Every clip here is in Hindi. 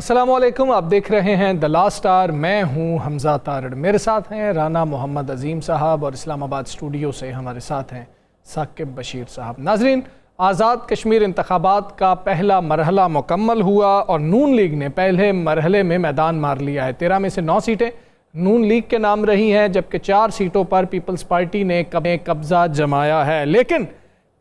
अस्सलामुअलैकुम, आप देख रहे हैं द लास्ट आवर। मैं हूं हमजा तारड़, मेरे साथ हैं राना मोहम्मद अजीम साहब और इस्लामाबाद स्टूडियो से हमारे साथ हैं साकिब बशीर साहब। नाजरीन, आज़ाद कश्मीर इंतखाबात का पहला मरहला मुकम्मल हुआ और नून लीग ने पहले मरहले में मैदान मार लिया है। 13 में से 9 सीटें नून लीग के नाम रही हैं, जबकि 4 सीटों पर पीपल्स पार्टी ने कब्जा जमाया है। लेकिन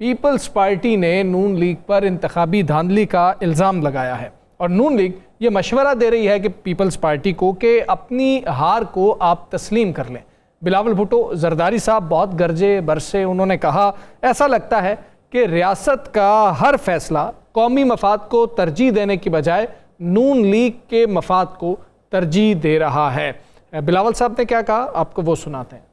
पीपल्स पार्टी ने नून लीग पर इंतखाबी धांधली का इल्ज़ाम लगाया है और नून लीग ये मशवरा दे रही है कि पीपल्स पार्टी को कि अपनी हार को आप तस्लीम कर लें। बिलावल भुट्टो जरदारी साहब बहुत गरजे बरसे, उन्होंने कहा ऐसा लगता है कि रियासत का हर फैसला कौमी मफाद को तरजीह देने की बजाय नून लीग के मफाद को तरजीह दे रहा है। बिलावल साहब ने क्या कहा, आपको वो सुनाते हैं।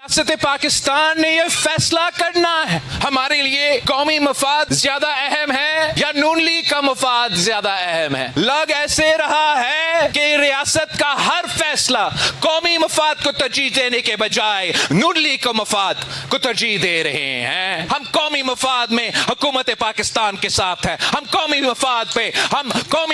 रियासत पाकिस्तान ने यह फैसला करना है हमारे लिए कौमी मफाद ज्यादा अहम है या नून लीग का मफाद ज्यादा अहम है। लग ऐसे रहा है कि रियासत का हर फैसला कौमी मफाद को तरजीह देने के बजाय नून लीग को मफाद को तरजीह दे रहे हैं। हम कौमी मफाद में हुकूमत पाकिस्तान के साथ है, हम कौमी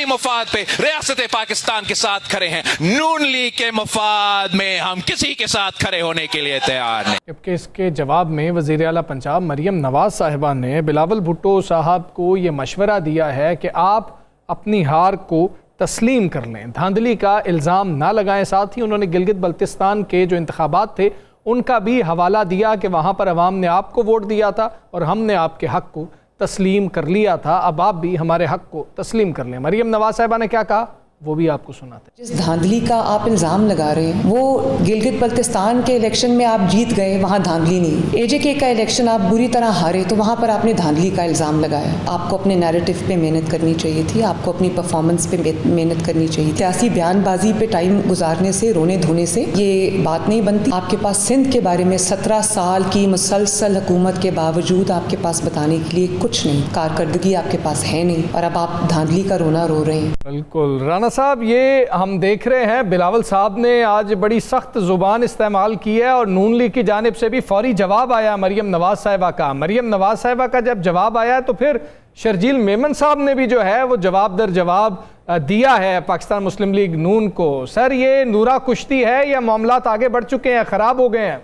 मफाद पे रियासत पाकिस्तान के साथ खड़े हैं। नून लीग के मफाद में हम किसी के साथ खड़े होने के लिए जबकि इसके जवाब में वज़ीर आला पंजाब मरियम नवाज साहिबा ने बिलावल भुट्टो साहब को ये मशवरा दिया है कि आप अपनी हार को तस्लीम कर लें, धांधली का इल्ज़ाम ना लगाएं। साथ ही उन्होंने गिलगित बल्तिस्तान के जो इंतखाबात थे उनका भी हवाला दिया कि वहाँ पर अवाम ने आपको वोट दिया था और हमने आपके हक़ को तस्लीम कर लिया था, अब आप भी हमारे हक़ को तस्लीम कर लें। मरियम नवाज साहिबा ने क्या कहा वो भी आपको सुनाते हैं। जिस धांधली का आप इल्ज़ाम लगा रहे हैं वो गिलगित बल्तिस्तान के इलेक्शन में आप जीत गए, वहाँ धांधली नहीं। एजेके का इलेक्शन आप बुरी तरह हारे तो वहाँ पर आपने धांधली का इल्ज़ाम लगाया। आपको अपने नैरेटिव पे मेहनत करनी चाहिए थी, आपको अपनी परफॉर्मेंस पे मेहनत करनी चाहिए। सियासी बयानबाजी पे टाइम गुजारने से, रोने धोने से ये बात नहीं बनती। आपके पास सिंध के बारे में 17 साल की मुसलसल हुकूमत के बावजूद आपके पास बताने के लिए कुछ नहीं, कारकर्दगी आपके पास है नहीं और अब आप धांधली का रोना रो रहे हैं। बिल्कुल राना साहब, ये हम देख रहे हैं बिलावल साहब ने आज बड़ी सख्त ज़ुबान इस्तेमाल की है और नून लीग की जानिब से भी फौरी जवाब आया मरियम नवाज साहिबा का। मरियम नवाज साहिबा का जब जवाब आया तो फिर शर्जील मेमन साहब ने भी जो है वो जवाब दर जवाब दिया है पाकिस्तान मुस्लिम लीग नून को। सर, ये नूरा कुश्ती है या मामलात आगे बढ़ चुके हैं, ख़राब हो गए हैं?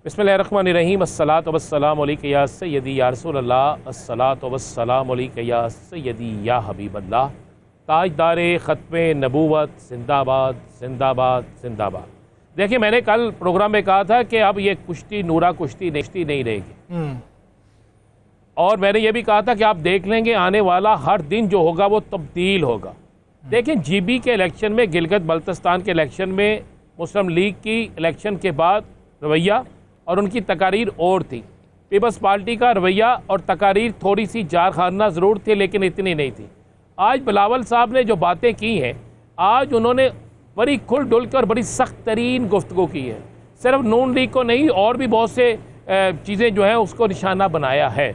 बिस्मिल्लाहिर्रहमानिर्रहीम, अस्सलातु वस्सलामु अलैका या सय्यदी या रसूलल्लाह, अस्सलातु वस्सलामु अलैका या सय्यदी या हबीबल्लाह। ताजदारे ख़त्मे नबूवत जिंदाबाद जिंदाबाद जिंदाबाद। देखिए, मैंने कल प्रोग्राम में कहा था कि अब ये कुश्ती नूरा कुश्ती नहीं रहेगी और मैंने ये भी कहा था कि आप देख लेंगे आने वाला हर दिन जो होगा वो तब्दील होगा। देखिए, जीबी के इलेक्शन में, गिलगित बल्तिस्तान के इलेक्शन में मुस्लिम लीग की इलेक्शन के बाद रवैया और उनकी तकारीर और थी। पीपल्स पार्टी का रवैया और तकारीर थोड़ी सी जार-खाना ज़रूर थी लेकिन इतनी नहीं थी। आज बिलावल साहब ने जो बातें की हैं, आज उन्होंने बड़ी खुल डुल कर बड़ी सख्त तरीन गुफ्तगू की है। सिर्फ नून लीग को नहीं और भी बहुत से चीज़ें जो हैं उसको निशाना बनाया है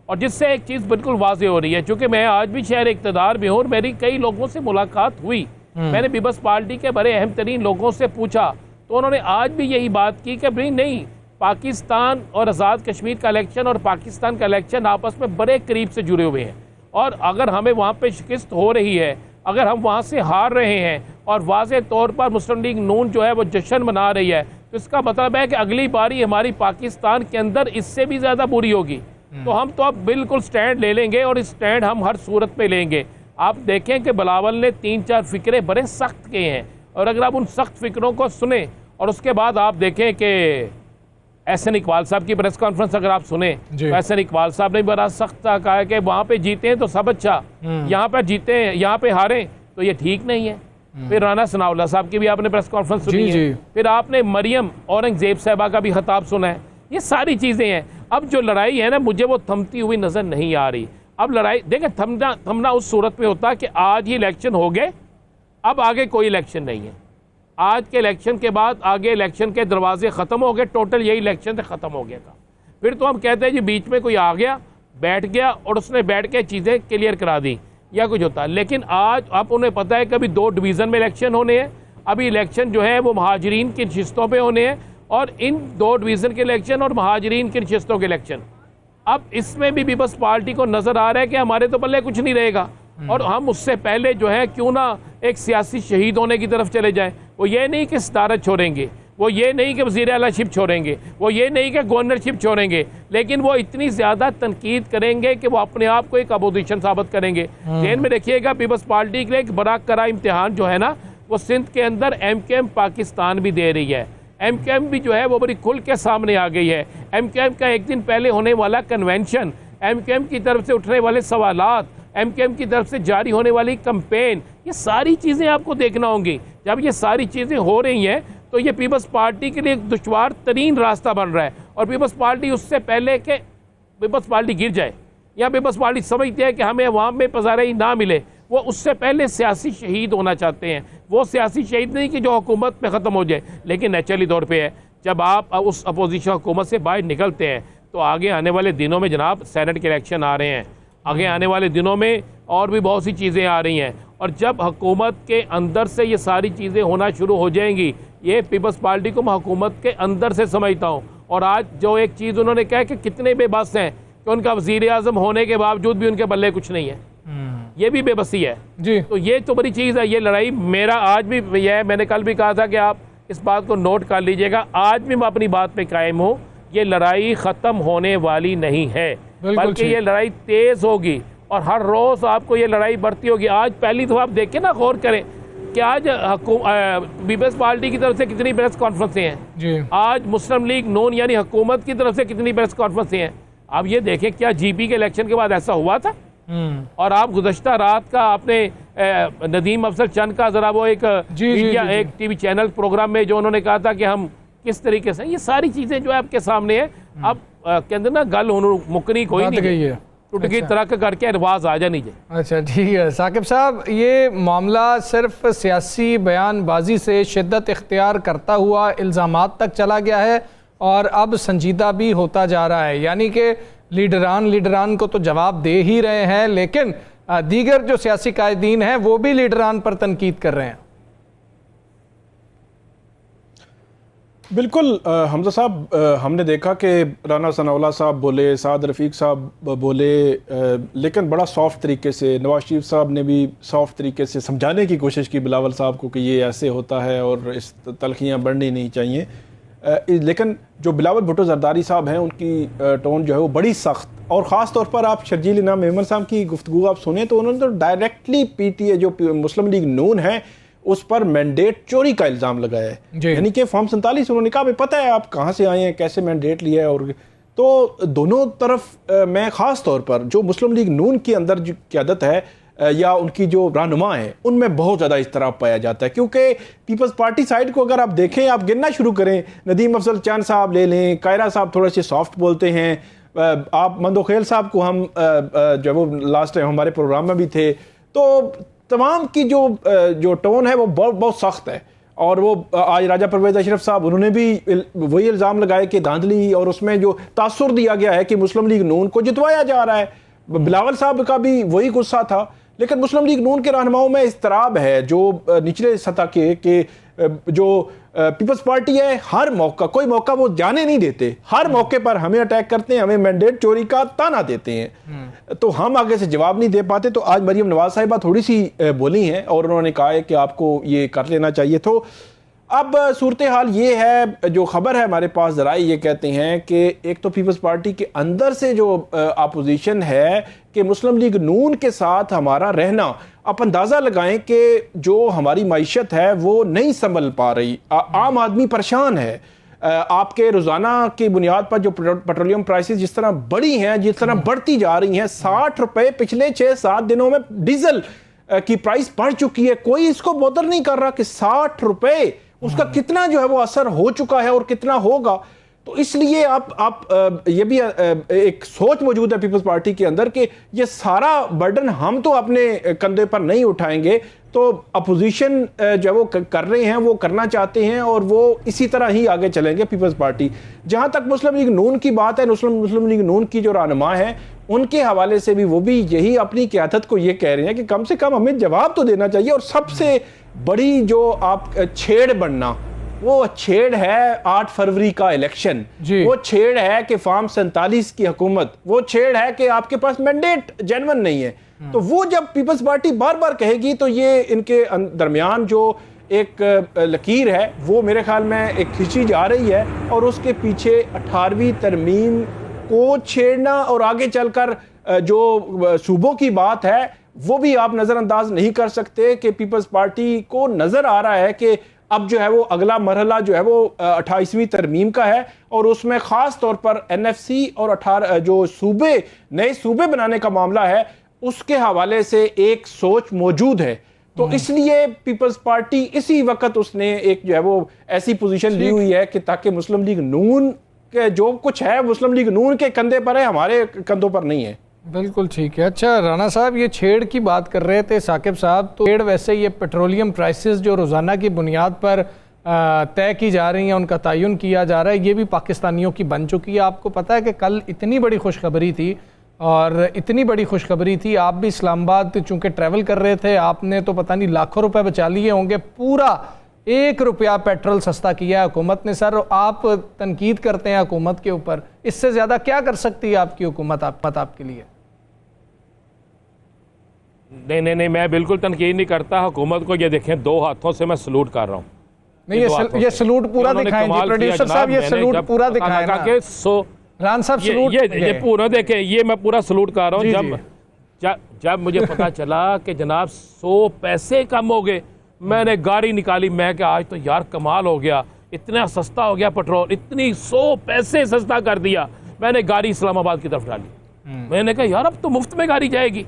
और जिससे एक चीज़ बिल्कुल वाज़ेह हो रही है। चूँकि मैं आज भी शहर इक़्तिदार में हूँ और मेरी कई लोगों से मुलाकात हुई, मैंने पीपल्स पार्टी के बड़े अहम तरीन लोगों से पूछा तो उन्होंने आज भी यही बात की कि भाई नहीं, पाकिस्तान और आज़ाद कश्मीर का इलेक्शन और पाकिस्तान का इलेक्शन आपस में बड़े करीब से जुड़े हुए हैं और अगर हमें वहाँ पे शिकस्त हो रही है, अगर हम वहाँ से हार रहे हैं और वाज़ेह तौर पर मुस्लिम लीग नून जो है वो जश्न मना रही है, तो इसका मतलब है कि अगली बारी हमारी पाकिस्तान के अंदर इससे भी ज़्यादा बुरी होगी। तो हम तो अब बिल्कुल स्टैंड ले लेंगे और स्टैंड हम हर सूरत में लेंगे। आप देखें कि बिलावल ने 3-4 फ़िक्रे बड़े सख्त किए हैं और अगर आप उन सख्त फ़िक्रों को सुने और उसके बाद आप देखें कि एहसन इकबाल साहब की प्रेस कॉन्फ्रेंस अगर आप सुने तो एहसन इकबाल साहब ने बड़ा सख्त कहा है कि वहाँ पे जीते हैं तो सब अच्छा, यहाँ पर जीते हैं, यहाँ पे हारे तो ये ठीक नहीं है। फिर राना सनाउल्लाह साहब की भी आपने प्रेस कॉन्फ्रेंस सुनी है, फिर आपने मरियम औरंगजेब साहबा का भी खिताब सुना है। ये सारी चीज़ें हैं। अब जो लड़ाई है ना, मुझे वो थमती हुई नज़र नहीं आ रही। अब लड़ाई देखें, थमना उस सूरत में होता कि आज ही इलेक्शन हो गए, अब आगे कोई इलेक्शन नहीं है। आज के इलेक्शन के बाद आगे इलेक्शन के दरवाजे ख़त्म हो गए, टोटल यही इलेक्शन से ख़त्म हो गया था। फिर तो हम कहते हैं जी बीच में कोई आ गया, बैठ गया और उसने बैठ के चीज़ें क्लियर करा दी या कुछ होता। लेकिन आज आप उन्हें पता है कि अभी 2 डिवीज़न में इलेक्शन होने हैं। अभी इलेक्शन जो है वो महाजरीन की नशिस्तों पर होने हैं और इन 2 डिवीज़न के इलेक्शन और महाजरीन की नशिस्तों के इलेक्शन, अब इसमें भी पीपल्स पार्टी को नज़र आ रहा है कि हमारे तो पल्ले कुछ नहीं रहेगा। और हम उससे पहले जो है क्यों ना एक सियासी शहीद होने की तरफ चले जाएं। वो ये नहीं कि सदारत छोड़ेंगे, वो ये नहीं कि वज़ीर आलाशिप छोड़ेंगे, वो ये नहीं कि गवर्नरशिप छोड़ेंगे, लेकिन वो इतनी ज़्यादा तनकीद करेंगे कि वो अपने आप को एक अपोजिशन साबित करेंगे। ध्यान में रखिएगा, पीपल्स पार्टी के लिए एक बड़ा कड़ा इम्तिहान जो है ना, वो सिंध के अंदर MKM पाकिस्तान भी दे रही है। MKM भी जो है वो बड़ी खुल के सामने आ गई है। MKM का एक दिन पहले होने वाला कन्वेंशन, MKM की तरफ से उठने वाले सवालात, MKM की तरफ से जारी होने वाली कंपेन, ये सारी चीज़ें आपको देखना होंगी। जब ये सारी चीज़ें हो रही हैं तो ये पीपल्स पार्टी के लिए एक दुश्वार तरीन रास्ता बन रहा है। और पीपल्स पार्टी उससे पहले कि पीपल्स पार्टी गिर जाए या पीपल्स पार्टी समझती है कि हमें अवाम में पज़ाराई ना मिले, वो उससे पहले सियासी शहीद होना चाहते हैं। वो सियासी शहीद नहीं कि जो हुकूमत पे ख़त्म हो जाए, लेकिन नेचुरली तौर पे है जब आप उस अपोजिशन हुकूमत से बाहर निकलते हैं तो आगे आने वाले दिनों में जनाब सेनेट के इलेक्शन आ रहे हैं, आगे आने वाले दिनों में और भी बहुत सी चीज़ें आ रही हैं। और जब हुकूमत के अंदर से ये सारी चीज़ें होना शुरू हो जाएंगी, ये पीपल्स पार्टी को मैं हुकूमत के अंदर से समझता हूँ। और आज जो एक चीज़ उन्होंने कहा कि कितने बेबस हैं कि उनका वज़ीर आज़म होने के बावजूद भी उनके बल्ले कुछ नहीं है, ये भी बेबसी है जी। तो ये तो बड़ी चीज़ है। ये लड़ाई मेरा आज भी यह है, मैंने कल भी कहा था कि आप इस बात को नोट कर लीजिएगा, आज भी मैं अपनी बात पे कायम हूँ, ये लड़ाई ख़त्म होने वाली नहीं है, बल्कि ये लड़ाई तेज़ होगी और हर रोज़ आपको ये लड़ाई बढ़ती होगी। आज पहली तो आप देखें ना, गौर करें कि आज पीपल्स पार्टी की तरफ से कितनी प्रेस कॉन्फ्रेंसें हैं जी। आज मुस्लिम लीग नून यानी हुकूमत की तरफ से कितनी प्रेस कॉन्फ्रेंसें हैं। आप ये देखें, क्या GP के इलेक्शन के बाद ऐसा हुआ था? और आप गुज़श्ता रात का आपने नदीम अफजल चंद का ज़रा वो एक मीडिया एक TV चैनल प्रोग्राम में जो उन्होंने कहा था कि हम किस तरीके से, ये सारी चीज़ें जो है आपके सामने है। अब कहते ना गल मुकनी कोई नहीं है, टूट गई तरक करके रिवाज आ जानी चाहिए। अच्छा ठीक है साकिब साहब, ये मामला सिर्फ सियासी बयानबाजी से शिद्दत इख्तियार करता हुआ इल्ज़ामात तक चला गया है और अब संजीदा भी होता जा रहा है, यानी कि लीडरान को तो जवाब दे ही रहे हैं, लेकिन दीगर जो सियासी कायदीन हैं वो भी लीडरान पर तनकीद कर रहे हैं। बिल्कुल हमजा साहब, हमने देखा कि राना सनाउल्लाह साहब बोले, साद रफ़ीक साहब बोले, लेकिन बड़ा सॉफ्ट तरीके से नवाज शरीफ साहब ने भी सॉफ्ट तरीके से समझाने की कोशिश की बिलावल साहब को कि ये ऐसे होता है और इस तलखियाँ बढ़नी नहीं चाहिए। लेकिन जो बिलावल भुट्टो जरदारी साहब हैं उनकी टोन जो है वो बड़ी सख्त, और ख़ास तौर पर आप शर्जील इनाम मेमन साहब की गुफ्तगू आप सुने तो उन्होंने तो डायरेक्टली PTA जो मुस्लिम लीग नून है उस पर मैंडेट चोरी का इल्ज़ाम लगाया है। यानी कि फॉर्म 47 उन्होंने कहा भाई पता है आप कहाँ से आए हैं, कैसे मैंडेट लिया है। और तो दोनों तरफ मैं ख़ास तौर पर जो मुस्लिम लीग नून के अंदर जो क़यादत है या उनकी जो रहनुमा है उनमें बहुत ज़्यादा इज़्तिराब पाया जाता है, क्योंकि पीपल्स पार्टी साइड को अगर आप देखें, आप गिनना शुरू करें, नदीम अफजल चंद साहब ले लें, कायरा साहब थोड़े से सॉफ्ट बोलते हैं, आप मंदोखेल साहब को हम जब वो लास्ट टाइम हमारे प्रोग्राम में भी थे, तो तमाम की जो टोन है वो बहुत सख्त है। और वो आज राजा परवेज़ अशरफ साहब उन्होंने भी वही इल्ज़ाम लगाए कि धांधली, और उसमें जो तासुर दिया गया है कि मुस्लिम लीग नून को जितवाया जा रहा है। बिलावल साहब का भी वही गुस्सा था, लेकिन मुस्लिम लीग नून के रहनुमाओं में इज़्तिराब है जो निचले सतह के जो पीपल्स पार्टी है, हर मौका कोई मौका वो जाने नहीं देते, हर मौके पर हमें अटैक करते हैं, हमें मैंडेट चोरी का ताना देते हैं, तो हम आगे से जवाब नहीं दे पाते। तो आज मरियम नवाज साहिबा थोड़ी सी बोली हैं और उन्होंने कहा है कि आपको ये कर लेना चाहिए। तो अब सूरत हाल ये है, जो खबर है हमारे पास ज़राए ये कहते हैं कि एक तो पीपल्स पार्टी के अंदर से जो अपोजिशन है कि मुस्लिम लीग नून के साथ हमारा रहना, आप अंदाज़ा लगाएं कि जो हमारी मईशत है वो नहीं संभल पा रही, आम आदमी परेशान है। आपके रोज़ाना की बुनियाद पर जो पेट्रोलियम प्राइसेस जिस तरह बढ़ी हैं, जिस तरह बढ़ती जा रही हैं, 60 रुपये पिछले 6-7 दिनों में डीजल की प्राइस बढ़ चुकी है। कोई इसको बोदर नहीं कर रहा कि 60 रुपये उसका कितना जो है वो असर हो चुका है और कितना होगा। तो इसलिए आप ये भी एक सोच मौजूद है पीपल्स पार्टी के अंदर कि ये सारा बर्डन हम तो अपने कंधे पर नहीं उठाएंगे, तो अपोजिशन जो वो कर रहे हैं वो करना चाहते हैं और वो इसी तरह ही आगे चलेंगे पीपल्स पार्टी। जहां तक मुस्लिम लीग नून की बात है, मुस्लिम लीग नून की जो रहनुमा है उनके हवाले से भी वो भी यही अपनी क़यादत को ये कह रहे हैं कि कम से कम हमें जवाब तो देना चाहिए। और सबसे बड़ी जो आप छेड़ बनना वो छेड़ है 8 फरवरी का इलेक्शन, वो छेड़ है कि फार्म 47 की हुकूमत, वो छेड़ है कि आपके पास मैंडेट जेन्युइन नहीं है। तो वो जब पीपल्स पार्टी बार बार कहेगी तो ये इनके दरमियान जो एक लकीर है वो मेरे ख्याल में एक खींची जा रही है, और उसके पीछे 18वीं तरमीम को छेड़ना और आगे चलकर जो सूबों की बात है वो भी आप नज़रअंदाज नहीं कर सकते कि पीपल्स पार्टी को नज़र आ रहा है कि अब जो है वो अगला मरहला जो है वो 28वीं तरमीम का है, और उसमें ख़ास तौर पर NFC और 18 जो सूबे नए सूबे बनाने का मामला है उसके हवाले से एक सोच मौजूद है। तो इसलिए पीपल्स पार्टी इसी वक्त उसने एक जो है वो ऐसी पोजीशन ली हुई है कि ताकि मुस्लिम लीग नून के जो कुछ है मुस्लिम लीग नून के कंधे पर है, हमारे कंधों पर नहीं है। बिल्कुल ठीक है। अच्छा राना साहब, ये छेड़ की बात कर रहे थे साकिब साहब, तो छेड़ वैसे ये पेट्रोलियम प्राइसेस जो रोज़ाना की बुनियाद पर तय की जा रही हैं, उनका तयन किया जा रहा है, ये भी पाकिस्तानियों की बन चुकी है। आपको पता है कि कल इतनी बड़ी खुशखबरी थी, और इतनी बड़ी खुशखबरी थी, आप भी इस्लामाबाद चूँकि ट्रैवल कर रहे थे, आपने तो पता नहीं लाखों रुपए बचा लिए होंगे। पूरा 1 रुपया पेट्रोल सस्ता किया है हुकूमत ने। सर आप तनकीद करते हैं हुकूमत के ऊपर, इससे ज़्यादा क्या कर सकती है आपकी हुकूमत आपके लिए? नहीं, मैं बिल्कुल तनकीद नहीं करता हुकूमत को। ये देखें, 2 हाथों से मैं सलूट कर रहा हूँ। नहीं, ये सलूट पूरा दिखाएं जी प्रोड्यूसर साहब, ये सलूट पूरा दिखाएं ना। रान साहब सलूट ये पूरा देखें, ये मैं पूरा सलूट कर रहा हूँ। जब मुझे पता चला कि जनाब 100 पैसे कम हो गए, मैंने गाड़ी निकाली, मैं कि आज तो यार कमाल हो गया, इतना सस्ता हो गया पेट्रोल, इतनी 100 पैसे सस्ता कर दिया। मैंने गाड़ी इस्लामाबाद की तरफ डाली। मैंने कहा यार अब तो मुफ्त में गाड़ी जाएगी।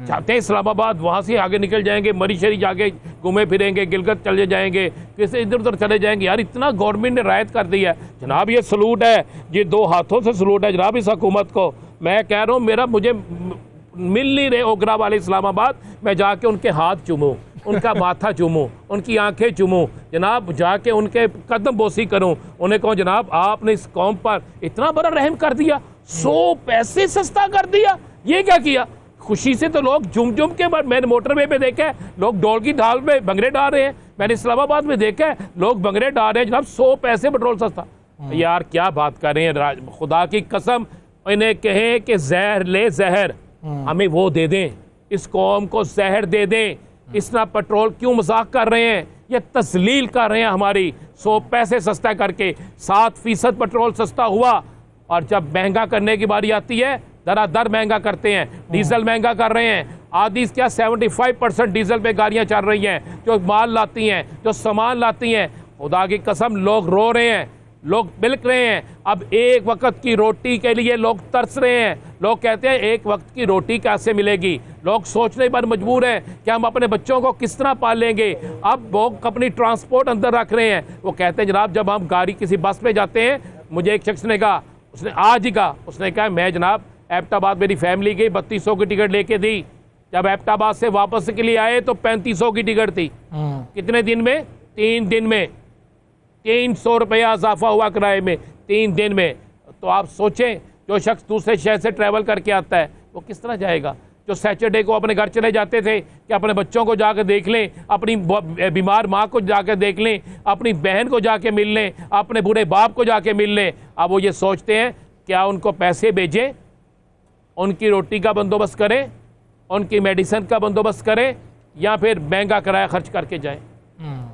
चाहते हैं इस्लामाबाद, वहाँ से आगे निकल जाएंगे, मरी शरी जाके घूमे फिरेंगे, गिलगित चले जाएंगे, किसी इधर उधर चले जाएंगे। यार इतना गवर्नमेंट ने रायत कर दी है जनाब। ये सलूट है, ये 2 हाथों से सलूट है जनाब इस हुकूमत को। मैं कह रहा हूँ, मुझे मिल नहीं रहे ओगरा वाले इस्लामाबाद, मैं जाके उनके हाथ चूमूँ, उनका माथा चूमूँ, उनकी आंखें चूमूँ जनाब, जाके उनके कदम बोसी करूँ, उन्हें कहूँ जनाब आपने इस कौम पर इतना बड़ा रहम कर दिया, 100 पैसे सस्ता कर दिया। ये क्या किया? खुशी से तो लोग जुम के, मैंने मोटरवे पे देखा है लोग डोल की ढाल में भंगड़े डाल रहे हैं, मैंने इस्लामाबाद में देखा है लोग भंगड़े डाल रहे हैं जनाब, 100 पैसे पेट्रोल सस्ता। यार क्या बात कर रहे हैं, खुदा की कसम। इन्हें कहें कि जहर ले जहर, हमें वो दे दें, इस कौम को जहर दे दें। इतना पेट्रोल क्यों मजाक कर रहे हैं? ये तस्लील कर रहे हैं हमारी। 100 पैसे सस्ता करके 7% पेट्रोल सस्ता हुआ, और जब महंगा करने की बारी आती है दर महंगा करते हैं। डीजल महंगा कर रहे हैं, आधी क्या 75% डीजल पे गाड़ियां चल रही हैं, जो माल लाती हैं, जो सामान लाती हैं। खुदा की कसम लोग रो रहे हैं, लोग बिलक रहे हैं। अब एक वक्त की रोटी के लिए लोग तरस रहे हैं। लोग कहते हैं एक वक्त की रोटी कैसे मिलेगी। लोग सोचने पर मजबूर हैं कि हम अपने बच्चों को किस तरह पालेंगे। अब लोग अपनी ट्रांसपोर्ट अंदर रख रहे हैं। वो कहते हैं जनाब जब हम गाड़ी किसी बस पे जाते हैं, मुझे एक शख्स ने कहा, उसने आज ही कहा, उसने कहा मैं जनाब एबटाबाद मेरी फैमिली गई, 3200 की टिकट लेके दी। जब एबटाबाद से वापस के लिए आए तो 3500 की टिकट थी। कितने दिन में? 3 दिन में 300 रुपया इजाफा हुआ किराए में 3 दिन में। तो आप सोचें, जो शख्स दूसरे शहर से ट्रैवल करके आता है वो किस तरह जाएगा? जो सैटरडे को अपने घर चले जाते थे कि अपने बच्चों को जाकर देख लें, अपनी बीमार माँ को जाकर देख लें, अपनी बहन को जाके मिल लें, अपने बूढ़े बाप को जाके मिल लें। अब वो ये सोचते हैं क्या उनको पैसे भेजें, उनकी रोटी का बंदोबस्त करें, उनकी मेडिसिन का बंदोबस्त करें, या फिर महंगा किराया खर्च करके जाएं।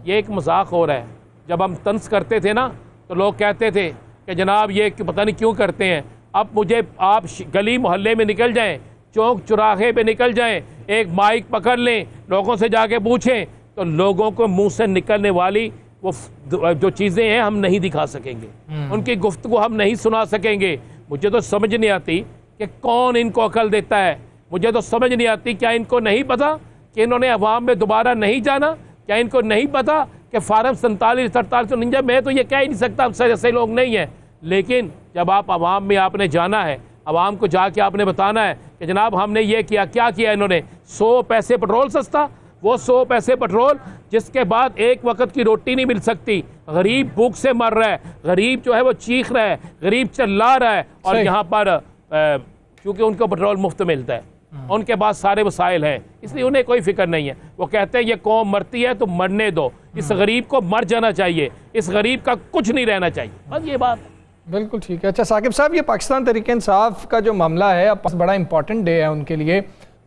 ये एक मजाक हो रहा है। जब हम तंज करते थे ना तो लोग कहते थे कि जनाब ये पता नहीं क्यों करते हैं। अब मुझे आप गली मोहल्ले में निकल जाएं, चौक चौराहे पे निकल जाएं, एक माइक पकड़ लें, लोगों से जाके पूछें, तो लोगों को मुंह से निकलने वाली वो जो चीज़ें हैं हम नहीं दिखा सकेंगे, उनकी गुफ्तगू हम नहीं सुना सकेंगे। मुझे तो समझ नहीं आती कि कौन इनको अकल देता है। मुझे तो समझ नहीं आती, क्या इनको नहीं पता कि इन्होंने अवाम में दोबारा नहीं जाना? क्या इनको नहीं पता कि फार्म 47, 48, 49, मैं तो ये कह ही नहीं सकता ऐसे लोग नहीं हैं। लेकिन जब आप अवाम में आपने जाना है, अवाम को जाके आपने बताना है कि जनाब हमने ये किया, क्या किया इन्होंने? 100 पैसे पेट्रोल सस्ता, वो 100 पैसे पेट्रोल जिसके बाद एक वक्त की रोटी नहीं मिल सकती। गरीब भूख से मर रहा है, गरीब जो है वो चीख रहा है, गरीब चिल्ला रहा है, और यहाँ पर क्योंकि उनको पेट्रोल मुफ्त मिलता है, उनके पास सारे वसाइल हैं, इसलिए उन्हें कोई फिक्र नहीं है। वो कहते हैं ये कौम मरती है तो मरने दो, इस गरीब को मर जाना चाहिए, इस गरीब का कुछ नहीं रहना चाहिए, बस ये बात है। बिल्कुल ठीक है। अच्छा साकिब साहब, ये पाकिस्तान तहरीक इंसाफ का जो मामला है अब बड़ा इंपॉर्टेंट डे है उनके लिए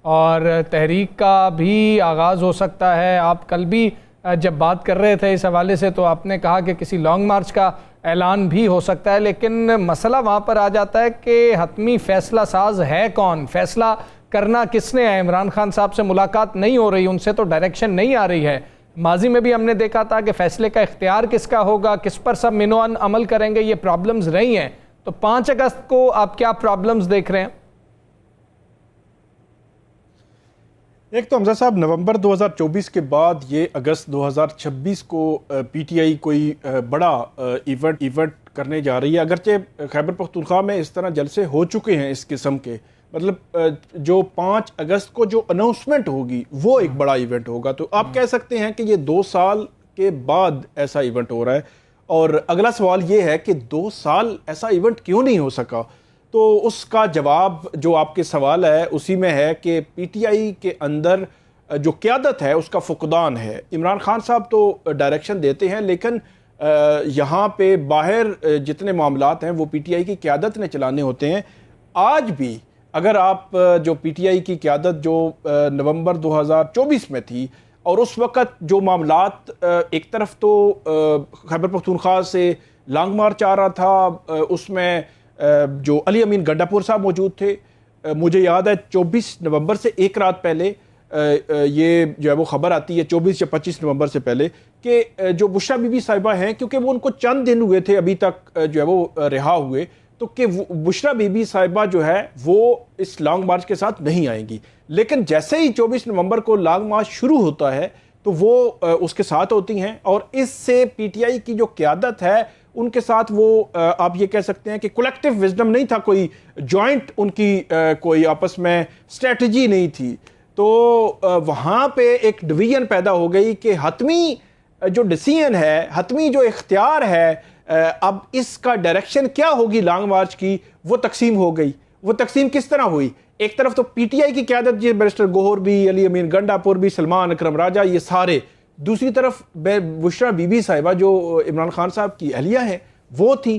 और तहरीक का भी आगाज़ हो सकता है। आप कल भी जब बात कर रहे थे इस हवाले से तो आपने कहा कि किसी लॉन्ग मार्च का ऐलान भी हो सकता है, लेकिन मसला वहाँ पर आ जाता है कि हतमी फ़ैसला साज है कौन, फ़ैसला करना किसने है। इमरान खान साहब से मुलाकात नहीं हो रही, उनसे तो डायरेक्शन नहीं आ रही है। माजी में भी हमने देखा था कि फ़ैसले का इख्तियार किसका होगा, किस पर सब मिनोअन अमल करेंगे, ये प्रॉब्लम्स रही हैं। तो 5 अगस्त को आप क्या प्रॉब्लम्स देख रहे हैं? एक तो हमजा साहब, नवंबर 2024 के बाद ये अगस्त 2026 को पीटीआई कोई बड़ा इवेंट करने जा रही है। अगरचे खैबर पख्तूनख्वा में इस तरह जलसे हो चुके हैं इस किस्म के, मतलब जो 5 अगस्त को जो अनाउंसमेंट होगी वो एक बड़ा इवेंट होगा। तो आप कह सकते हैं कि ये 2 साल के बाद ऐसा इवेंट हो रहा है। और अगला सवाल ये है कि 2 साल ऐसा इवेंट क्यों नहीं हो सका। तो उसका जवाब जो आपके सवाल है उसी में है कि पीटीआई के अंदर जो क़यादत है उसका फुकदान है। इमरान खान साहब तो डायरेक्शन देते हैं, लेकिन यहाँ पे बाहर जितने मामलात हैं वो पीटीआई की क़यादत ने चलाने होते हैं। आज भी अगर आप जो पीटीआई की क़यादत जो नवंबर 2024 में थी और उस वक़्त जो मामलात, एक तरफ तो खैबर पख्तूनख्वा से लॉन्ग मार्च आ रहा था, उसमें जो अली अमीन गंडापुर साहब मौजूद थे। मुझे याद है 24 नवंबर से एक रात पहले ये जो है वो खबर आती है 24 या 25 नवंबर से पहले कि जो बुशरा बीबी साहिबा हैं, क्योंकि वो उनको चंद दिन हुए थे अभी तक जो है वो रिहा हुए, तो कि बुशरा बीबी साहिबा जो है वो इस लॉन्ग मार्च के साथ नहीं आएंगी। लेकिन जैसे ही 24 नवंबर को लॉन्ग मार्च शुरू होता है तो वो उसके साथ होती हैं और इससे पीटीआई की जो क़यादत है उनके साथ वो आप ये कह सकते हैं कि कलेक्टिव विजडम नहीं था, कोई जॉइंट उनकी कोई आपस में स्ट्रेटजी नहीं थी। तो वहाँ पे एक डिवीजन पैदा हो गई कि हतमी जो डिसीजन है, हतमी जो इख्तियार है, अब इसका डायरेक्शन क्या होगी लॉन्ग मार्च की, वो तकसीम हो गई। वो तकसीम किस तरह हुई? एक तरफ तो पीटीआई की क़यादत जी बैरिस्टर गोहर भी, अली अमीन गंडापुर भी, सलमान अकरम राजा, ये सारे। दूसरी तरफ बुशरा बीबी साहिबा जो इमरान खान साहब की अहलिया हैं वो थी।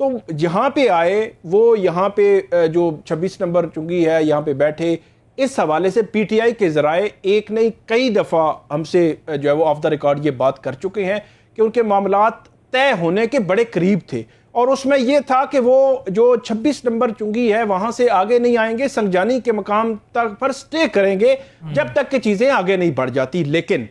तो यहाँ पे आए वो, यहाँ पे जो 26 नंबर चुंगी है यहाँ पे बैठे। इस हवाले से पीटीआई के ज़राए एक नहीं कई दफ़ा हमसे जो है वो ऑफ द रिकॉर्ड ये बात कर चुके हैं कि उनके मामलात तय होने के बड़े करीब थे और उसमें यह था कि वो जो 26 नंबर चुंगी है वहाँ से आगे नहीं आएंगे, संगजानी के मकाम तक पर स्टे करेंगे जब तक कि चीज़ें आगे नहीं बढ़ जाती। लेकिन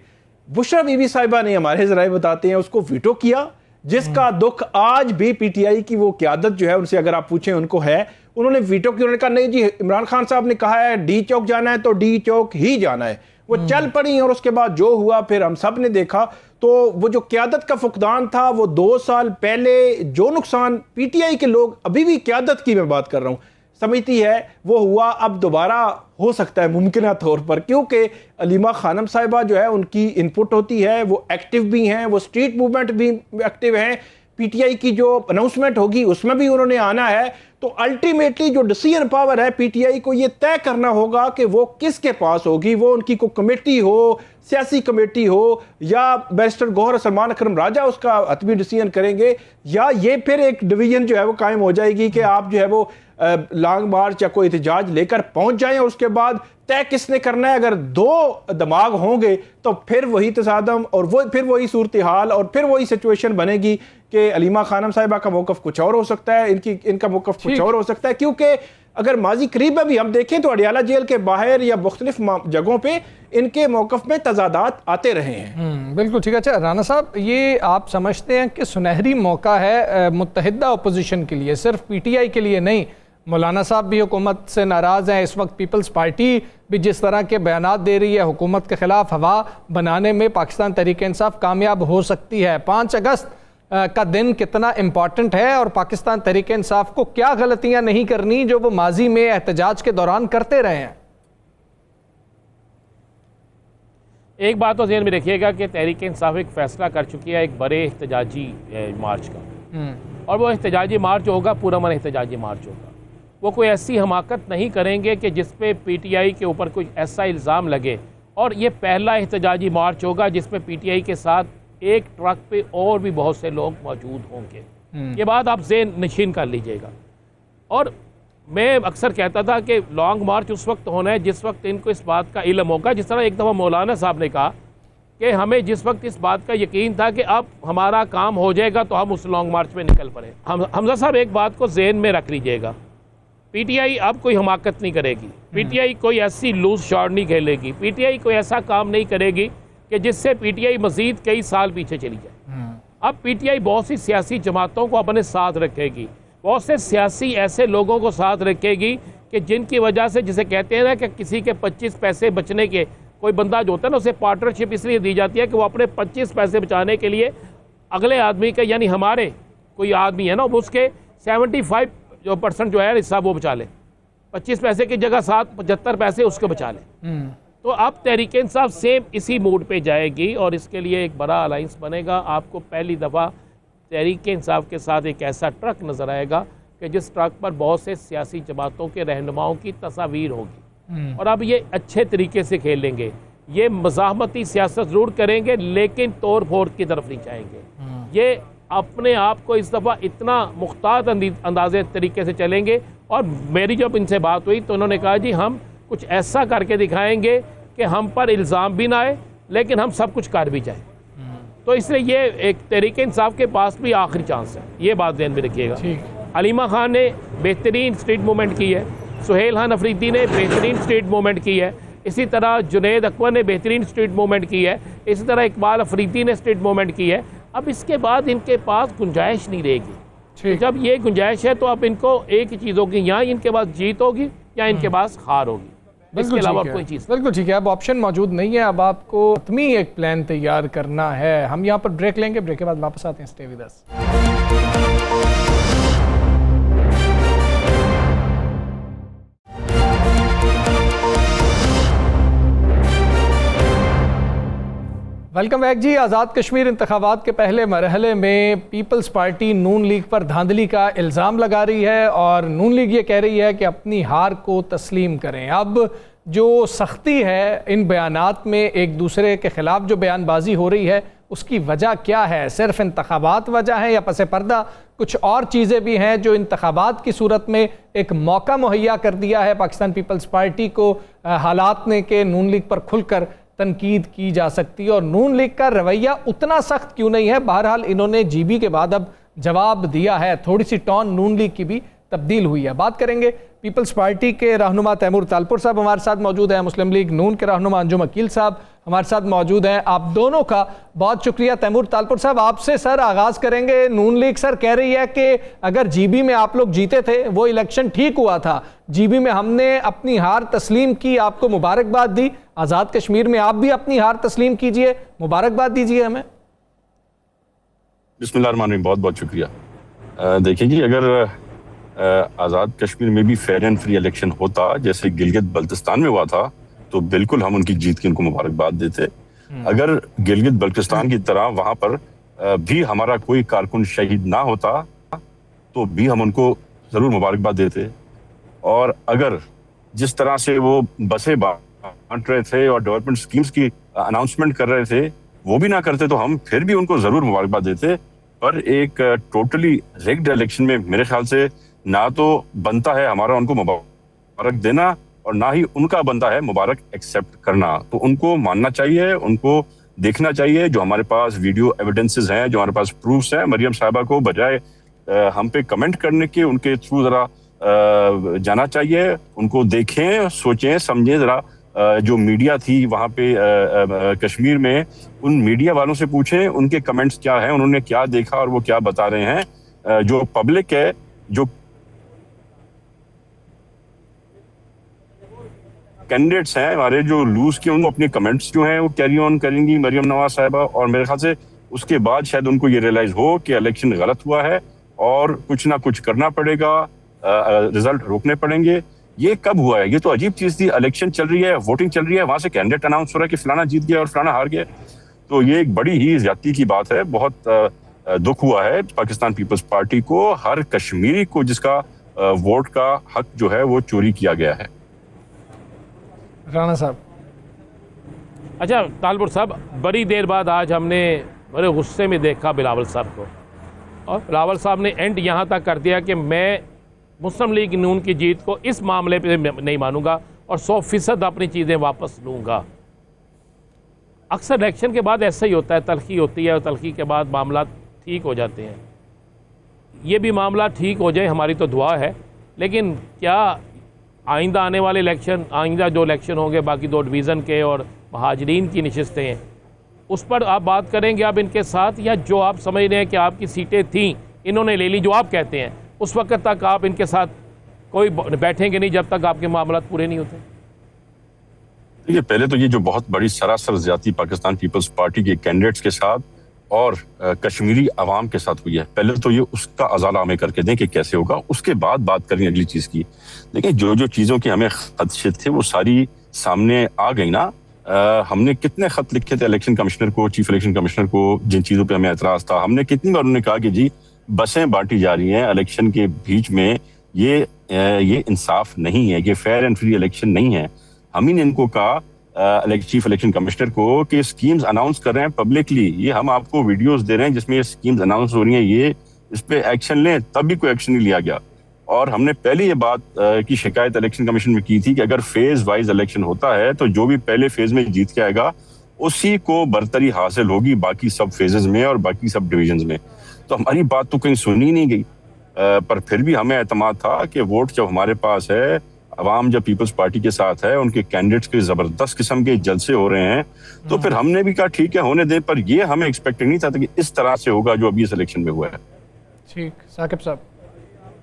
बुशरा बीबी साहिबा ने, हमारे ज़राए बताते हैं, उसको वीटो किया, जिसका दुख आज भी पीटीआई की वो क़यादत जो है उनसे अगर आप पूछें उनको है। उन्होंने वीटो किया, उन्होंने कहा नहीं जी, इमरान खान साहब ने कहा है डी चौक जाना है तो डी चौक ही जाना है। वो चल पड़ी और उसके बाद जो हुआ फिर हम सब ने देखा। तो वो जो क़यादत का फुकदान था, वो 2 साल पहले जो नुकसान पीटीआई के लोग, अभी भी क़यादत की मैं बात कर रहा हूँ, समझती है वो हुआ, अब दोबारा हो सकता है मुमकिन तौर पर, क्योंकि अलीमा खानम साहिबा जो है उनकी इनपुट होती है, वो एक्टिव भी हैं, वो स्ट्रीट मूवमेंट भी एक्टिव हैं। पीटीआई की जो अनाउंसमेंट होगी उसमें भी उन्होंने आना है। तो अल्टीमेटली जो डिसीजन पावर है पीटीआई को ये तय करना होगा कि वो किसके पास होगी। वो उनकी कोई कमेटी हो, सियासी कमेटी हो, या बैरिस्टर गौहर और सलमान अकरम राजा उसका हतमी डिसीजन करेंगे, या ये फिर एक डिवीजन जो है वो कायम हो जाएगी कि आप जो है वो लॉन्ग मार्च या कोई एहतजाज लेकर पहुंच जाएं। उसके बाद तय किसने करना है। अगर 2 दिमाग होंगे तो फिर वही तसादम और वो फिर वही सूरत हाल और फिर वही सिचुएशन बनेगी कि अलीमा खानम साहिबा का मौक़िफ़ कुछ और हो सकता है, इनका मौक़िफ़ कुछ और हो सकता है। क्योंकि अगर माजी करीब में भी हम देखें तो अडियाला जेल के बाहर या मुख्तलिफ जगहों पे इनके मौक़िफ़ में तजादात आते रहे हैं। बिल्कुल ठीक है। अच्छा राना साहब, ये आप समझते हैं कि सुनहरी मौका है मुत्तहिदा अपोजिशन के लिए, सिर्फ पीटीआई के लिए नहीं? मौलाना साहब भी हुकूमत से नाराज़ हैं, इस वक्त पीपल्स पार्टी भी जिस तरह के बयानात दे रही है, हुकूमत के ख़िलाफ़ हवा बनाने में पाकिस्तान तहरीक इंसाफ कामयाब हो सकती है। 5 अगस्त का दिन कितना इम्पॉर्टेंट है और पाकिस्तान तहरीक इंसाफ को क्या गलतियां नहीं करनी जो वो माजी में एहतजाज के दौरान करते रहे हैं? एक बात तो ज़हन में रखिएगा कि तहरीक इंसाफ एक फ़ैसला कर चुकी है एक बड़े एहतजाजी मार्च का, और वो एहतजाजी मार्च जो होगा पूरा मन एहतजाजी मार्च होगा। वो कोई ऐसी हमाकत नहीं करेंगे कि जिस पे पीटीआई के ऊपर कोई ऐसा इल्ज़ाम लगे, और ये पहला एहतजाजी मार्च होगा जिसमें पीटीआई के साथ एक ट्रक पे और भी बहुत से लोग मौजूद होंगे। ये बात आप ज़हन नशीन कर लीजिएगा। और मैं अक्सर कहता था कि लॉन्ग मार्च उस वक्त होना है जिस वक्त इनको इस बात का इल्म होगा, जिस तरह एक दफ़ा मौलाना साहब ने कहा कि हमें जिस वक्त इस बात का यकीन था कि अब हमारा काम हो जाएगा तो हम उस लॉन्ग मार्च में निकल पड़े। हमजा साहब एक बात को ज़हन में रख लीजिएगा, पीटीआई अब कोई हमाकत नहीं करेगी, पीटीआई कोई ऐसी लूज शॉट नहीं खेलेगी, पीटीआई कोई ऐसा काम नहीं करेगी कि जिससे पीटीआई मज़ीद कई साल पीछे चली जाए। अब पीटीआई बहुत सी सियासी जमातों को अपने साथ रखेगी, बहुत से सियासी ऐसे लोगों को साथ रखेगी कि जिनकी वजह से, जिसे कहते हैं ना कि किसी के 25 पैसे बचने के, कोई बंदा जो होता है ना उसे पार्टनरशिप इसलिए दी जाती है कि वो अपने 25 पैसे बचाने के लिए अगले आदमी के, यानी हमारे कोई आदमी है ना, उसके 75% जो है हिस्सा वो बचा ले, 25 पैसे की जगह 75 पैसे उसको बचा ले। तो अब तहरीक इंसाफ सेम इसी मूड पे जाएगी और इसके लिए एक बड़ा अलाइंस बनेगा। आपको पहली दफ़ा तहरीक इंसाफ के साथ एक ऐसा ट्रक नज़र आएगा कि जिस ट्रक पर बहुत से सियासी जमातों के रहनुमाओं की तस्वीर होगी और अब ये अच्छे तरीके से खेलेंगे। ये मज़ाहमती सियासत ज़रूर करेंगे लेकिन तोड़ फोड़ की तरफ नहीं जाएंगे। ये अपने आप को इस दफ़ा इतना मुख्तार अंदाजे तरीके से चलेंगे। और मेरी जब इनसे बात हुई तो उन्होंने कहा जी हम कुछ ऐसा करके दिखाएंगे कि हम पर इल्ज़ाम भी ना आए लेकिन हम सब कुछ कर भी जाए। तो इसलिए ये एक तहरीक इंसाफ के पास भी आखिरी चांस है, ये बात ध्यान में रखिएगा। अलीमा खान ने बेहतरीन स्ट्रीट मूवमेंट की है, सुहेल खान अफरीदी ने बेहतरीन स्ट्रीट मूवमेंट की है, इसी तरह जुनैद अकबर ने बेहतरीन स्ट्रीट मूवमेंट की है, इसी तरह इकबाल अफरीदी ने स्ट्रीट मूवमेंट की है। अब इसके बाद इनके पास गुंजाइश नहीं रहेगी। तो जब ये गुंजाइश है तो अब इनको एक ही चीज़ होगी, या इनके पास जीत होगी या इनके पास हार होगी, इसके अलावा कोई चीज़। बिल्कुल ठीक है, अब ऑप्शन मौजूद नहीं है, अब आपको हतमी एक प्लान तैयार करना है। हम यहाँ पर ब्रेक लेंगे, ब्रेक के बाद वापस आते हैं। Stay with us. Welcome back जी। आज़ाद कश्मीर इंतखाबात के पहले मरहले में पीपल्स पार्टी नून लीग पर धांधली का इल्ज़ाम लगा रही है और नून लीग ये कह रही है कि अपनी हार को तस्लीम करें। अब जो सख्ती है इन बयानात में, एक दूसरे के ख़िलाफ़ जो बयानबाजी हो रही है, उसकी वजह क्या है? सिर्फ इंतखाबात वजह है या पसे पर्दा कुछ और चीज़ें भी हैं जो इंतखाबात की सूरत में एक मौका मुहैया कर दिया है पाकिस्तान पीपल्स पार्टी को हालात ने कि नून लीग पर खुलकर तनकीद की जा सकती है और नून लीग का रवैया उतना सख्त क्यों नहीं है? बहरहाल इन्होंने जीबी के बाद अब जवाब दिया है, थोड़ी सी टोन नून लीग की भी तब्दील हुई है। बात करेंगे पीपल्स पार्टी के रहनुमा तैमूर तालपुर साहब हमारे साथ मौजूद हैं, मुस्लिम लीग नून के रहनुमा अंजुम अकील साहब हमारे साथ मौजूद हैं। आप दोनों का बहुत शुक्रिया। तैमूर तालपुर साहब आपसे सर आगाज़ करेंगे। नून लीग सर कह रही है कि अगर जीबी में आप लोग जीते थे, वो इलेक्शन ठीक हुआ था, जीबी में हमने अपनी हार तस्लीम की, आपको मुबारकबाद दी। आज़ाद कश्मीर में आप भी अपनी हार तस्लीम कीजिए, मुबारकबाद दीजिए हमें। बिस्मिल्लाहिर्रहमानिर्रहीम, बहुत बहुत शुक्रिया। देखिए जी, अगर आज़ाद कश्मीर में भी फेयर एंड फ्री इलेक्शन होता जैसे गिलगित बल्तिस्तान में हुआ था तो बिल्कुल हम उनकी जीत की उनको मुबारकबाद देते। अगर गिलगित बल्तिस्तान की तरह वहां पर भी हमारा कोई कारकुन शहीद ना होता तो भी हम उनको जरूर मुबारकबाद देते। और अगर जिस तरह से वो बसें बांट रहे थे और डेवलपमेंट स्कीम्स की अनाउंसमेंट कर रहे थे वो भी ना करते तो हम फिर भी उनको जरूर मुबारकबाद देते। पर एक टोटली रिग्ड इलेक्शन में मेरे ख्याल से ना तो बनता है हमारा उनको मुबारक देना और ना ही उनका बनता है मुबारक एक्सेप्ट करना। तो उनको मानना चाहिए, उनको देखना चाहिए जो हमारे पास वीडियो एविडेंसेस हैं, जो हमारे पास प्रूफ्स हैं। मरियम साहिबा को बजाय हम पे कमेंट करने के उनके थ्रू जरा जाना चाहिए, उनको देखें, सोचें, समझें। जरा जो मीडिया थी वहाँ पे कश्मीर में, उन मीडिया वालों से पूछें उनके कमेंट्स क्या हैं, उन्होंने क्या देखा और वो क्या बता रहे हैं। जो पब्लिक है, जो कैंडिडेट्स हैं हमारे जो लूज किए, उनको अपने कमेंट्स जो हैं वो कैरी ऑन करेंगी मरियम नवाज साहिबा। और मेरे ख्याल से उसके बाद शायद उनको ये रियलाइज हो कि इलेक्शन गलत हुआ है और कुछ ना कुछ करना पड़ेगा, रिजल्ट रोकने पड़ेंगे। ये कब हुआ है? ये तो अजीब चीज थी। इलेक्शन चल रही है, वोटिंग चल रही है, वहां से कैंडिडेट अनाउंस हो रहा है कि फलाना जीत गया और फलाना हार गया। तो ये एक बड़ी ही ज्यादती की बात है। बहुत दुख हुआ है पाकिस्तान पीपल्स पार्टी को, हर कश्मीरी को जिसका वोट का हक जो है वो चोरी किया गया है। राणा साहब। अच्छा तालपुर साहब, बड़ी देर बाद आज हमने बड़े गुस्से में देखा बिलावल साहब को, और बिलावल साहब ने एंड यहाँ तक कर दिया कि मैं मुस्लिम लीग नून की जीत को इस मामले पे नहीं मानूंगा और 100% अपनी चीज़ें वापस लूँगा। अक्सर इलेक्शन के बाद ऐसा ही होता है, तलखी होती है और तलखी के बाद मामला ठीक हो जाते हैं। ये भी मामला ठीक हो जाए, हमारी तो दुआ है। लेकिन क्या आइंदा आने वाले इलेक्शन, आइंदा जो इलेक्शन होंगे बाकी 2 डिवीज़न के और महाजरीन की नशिस्तें हैं, उस पर आप बात करेंगे आप इनके साथ, या जो आप समझ रहे हैं कि आपकी सीटें थीं इन्होंने ले ली, जो आप कहते हैं, उस वक्त तक आप इनके साथ कोई बैठेंगे नहीं जब तक आपके मामला पूरे नहीं होते? देखिए, पहले तो ये जो बहुत बड़ी सरासर ज्यादती पाकिस्तान पीपल्स पार्टी के कैंडिडेट्स के साथ और कश्मीरी अवाम के साथ हुई है, पहले तो ये उसका अजाला हमें करके दें कि कैसे होगा, उसके बाद बात करेंगे अगली चीज की। देखिए, जो जो चीजों की हमें खदशे थे वो सारी सामने आ गई ना। हमने कितने खत लिखे थे इलेक्शन कमिश्नर को, चीफ इलेक्शन कमिश्नर को, जिन चीजों पे हमें एतराज था। हमने कितनी बार उन्होंने कहा कि जी बसें बांटी जा रही हैं इलेक्शन के बीच में, ये इंसाफ नहीं है, ये फेयर एंड फ्री इलेक्शन नहीं है। हम ही ने इनको कहा चीफ इलेक्शन कमिश्नर को कि स्कीम्स अनाउंस कर रहे हैं पब्लिकली, ये हम आपको वीडियोस दे रहे हैं जिसमें ये स्कीम्स अनाउंस हो रही हैं, ये इस पे एक्शन लें, तब भी कोई एक्शन नहीं लिया गया। और हमने पहले ये बात की शिकायत इलेक्शन कमीशन में की थी कि अगर फेज वाइज इलेक्शन होता है तो जो भी पहले फेज में जीत के आएगा उसी को बरतरी हासिल होगी बाकी सब फेजेस में और बाकी सब डिविजन्स में। तो हमारी बात तो कहीं सुनी नहीं गई, पर फिर भी हमें एतमाद था कि वोट जब हमारे पास है, अवाम जब पीपल्स पार्टी के साथ है, उनके कैंडिडेट्स के जबरदस्त किस्म के जलसे हो रहे हैं, तो फिर हमने भी कहा ठीक है होने दें। पर ये हमें एक्सपेक्ट नहीं था कि इस तरह से होगा जो अभी इस इलेक्शन में हुआ है। ठीक, साकिब साहब।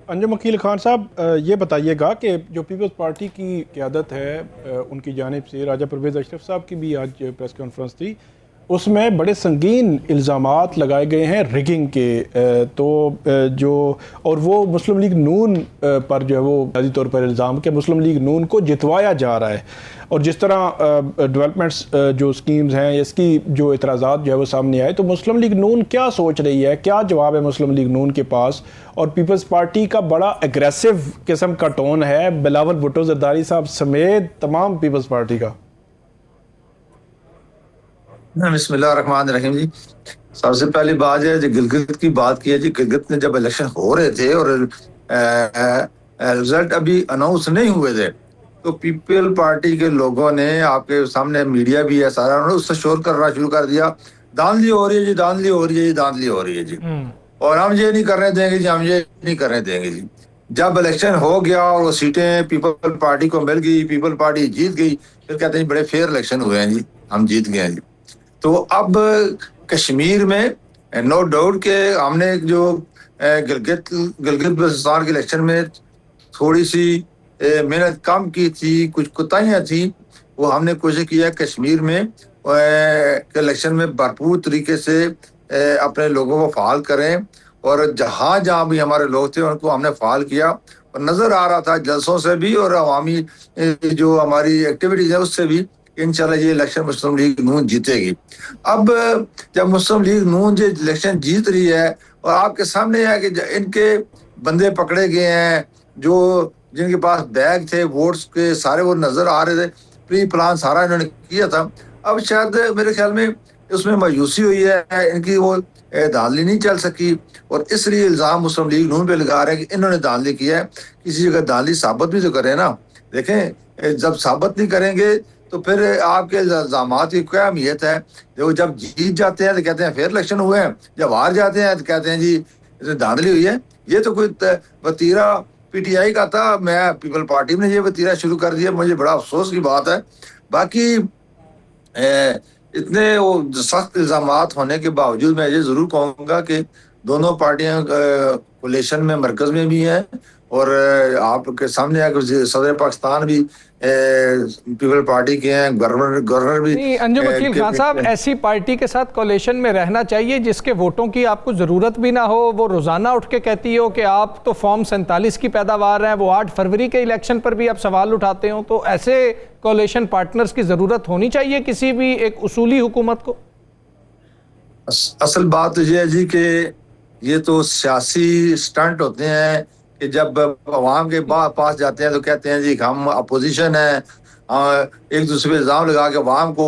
अंजुम वकील खान साहब, ये बताइएगा कि जो पीपल्स पार्टी की क़यादत है उनकी जानिब से, राजा परवेज़ अशरफ साहब की भी आज प्रेस कॉन्फ्रेंस थी, उसमें बड़े संगीन इल्ज़ामात लगाए गए हैं रिगिंग के, तो जो और वो मुस्लिम लीग नून पर जो है वो बुनियादी तौर पर इल्ज़ाम कि मुस्लिम लीग नून को जितवाया जा रहा है, और जिस तरह डेवलपमेंट्स जो स्कीम्स हैं इसकी जो एतराज़ात जो है वो सामने आए, तो मुस्लिम लीग नून क्या सोच रही है, क्या जवाब है मुस्लिम लीग नून के पास? और पीपल्स पार्टी का बड़ा एग्रेसिव किस्म का टोन है बिलावल भुट्टो ज़रदारी साहब समेत तमाम पीपल्स पार्टी का। बिस्मिल्लाहिर्रहमानिर्रहीम जी। सबसे पहली बात है जी, गिलगित की बात की है जी। गिलगित में जब इलेक्शन हो रहे थे और रिजल्ट अभी अनाउंस नहीं हुए थे, तो पीपल पार्टी के लोगों ने, आपके सामने मीडिया भी है सारा, उन्होंने उससे शोर करना शुरू कर दिया, धांधली हो रही है जी, धांधली हो रही है जी, धांधली हो रही है जी, और हम ये नहीं करने देंगे जी, हम ये नहीं करने देंगे जी। जब इलेक्शन हो गया और वो सीटें पीपल पार्टी को मिल गई, पीपल पार्टी जीत गई, फिर कहते हैं बड़े फेयर इलेक्शन हुए हैं जी, हम जीत गए हैं जी। तो अब कश्मीर में नो डाउट के हमने जो गिलगित बल्तिस्तान के इलेक्शन में थोड़ी सी मेहनत कम की थी, कुछ कोताहियां थी, वो हमने कोशिश किया कश्मीर में इलेक्शन में भरपूर तरीके से अपने लोगों को फाल करें, और जहाँ जहाँ भी हमारे लोग थे उनको हमने फाल किया, और नजर आ रहा था जलसों से भी और अवामी जो हमारी एक्टिविटीज है उससे भी इंशाल्लाह ये इलेक्शन मुस्लिम लीग नून जीतेगी। अब जब मुस्लिम लीग नून जो इलेक्शन जीत रही है और आपके सामने है कि इनके बंदे पकड़े गए हैं, जो जिनके पास बैग थे वोट्स के सारे वो नजर आ रहे थे, प्री प्लान सारा इन्होंने किया था। अब शायद मेरे ख्याल में उसमें मायूसी हुई है, इनकी वो धांधली नहीं चल सकी, और इसलिए इल्जाम मुस्लिम लीग नून पे लगा रहे हैं कि इन्होंने धांधली किया है। किसी जगह धांधली साबित भी तो करें ना। देखें, जब साबित नहीं करेंगे तो फिर आपके इल्जामात की क्या अहमियत है। देखो, जब जीत जाते हैं तो कहते हैं फेयर इलेक्शन हुए हैं, जब हार जाते हैं तो कहते हैं जी इसमें धांधली हुई है। ये तो कोई वतीरा पीटीआई का था, मैं पीपल पार्टी में ये वतीरा शुरू कर दिया, मुझे बड़ा अफसोस की बात है। बाकी इतने वो सख्त इल्जामात होने के बावजूद मैं ये जरूर कहूँगा कि दोनों पार्टियां कोलिशन में मरकज में भी हैं, और आपके सामने आकर सदर पाकिस्तान भी पीपल पार्टी के हैं, गवर्नर भी। अंजुम वकील खान साहब, ऐसी पार्टी के साथ कोलिशन में रहना चाहिए जिसके वोटों की आपको ज़रूरत भी ना हो। वो रोज़ाना उठ के कहती हो कि आप तो फॉर्म 47 की पैदावार हैं, वो 8 फरवरी के इलेक्शन पर भी आप सवाल उठाते हो। तो ऐसे कोलिशन पार्टनर्स की ज़रूरत होनी चाहिए किसी भी एक उसूली हुकूमत को। असल बात तो ये है जी कि ये तो सियासी स्टंट होते हैं कि जब अवाम के पास जाते हैं तो कहते हैं जी हम अपोजिशन है, एक दूसरे पे इल्जाम लगा के अवाम को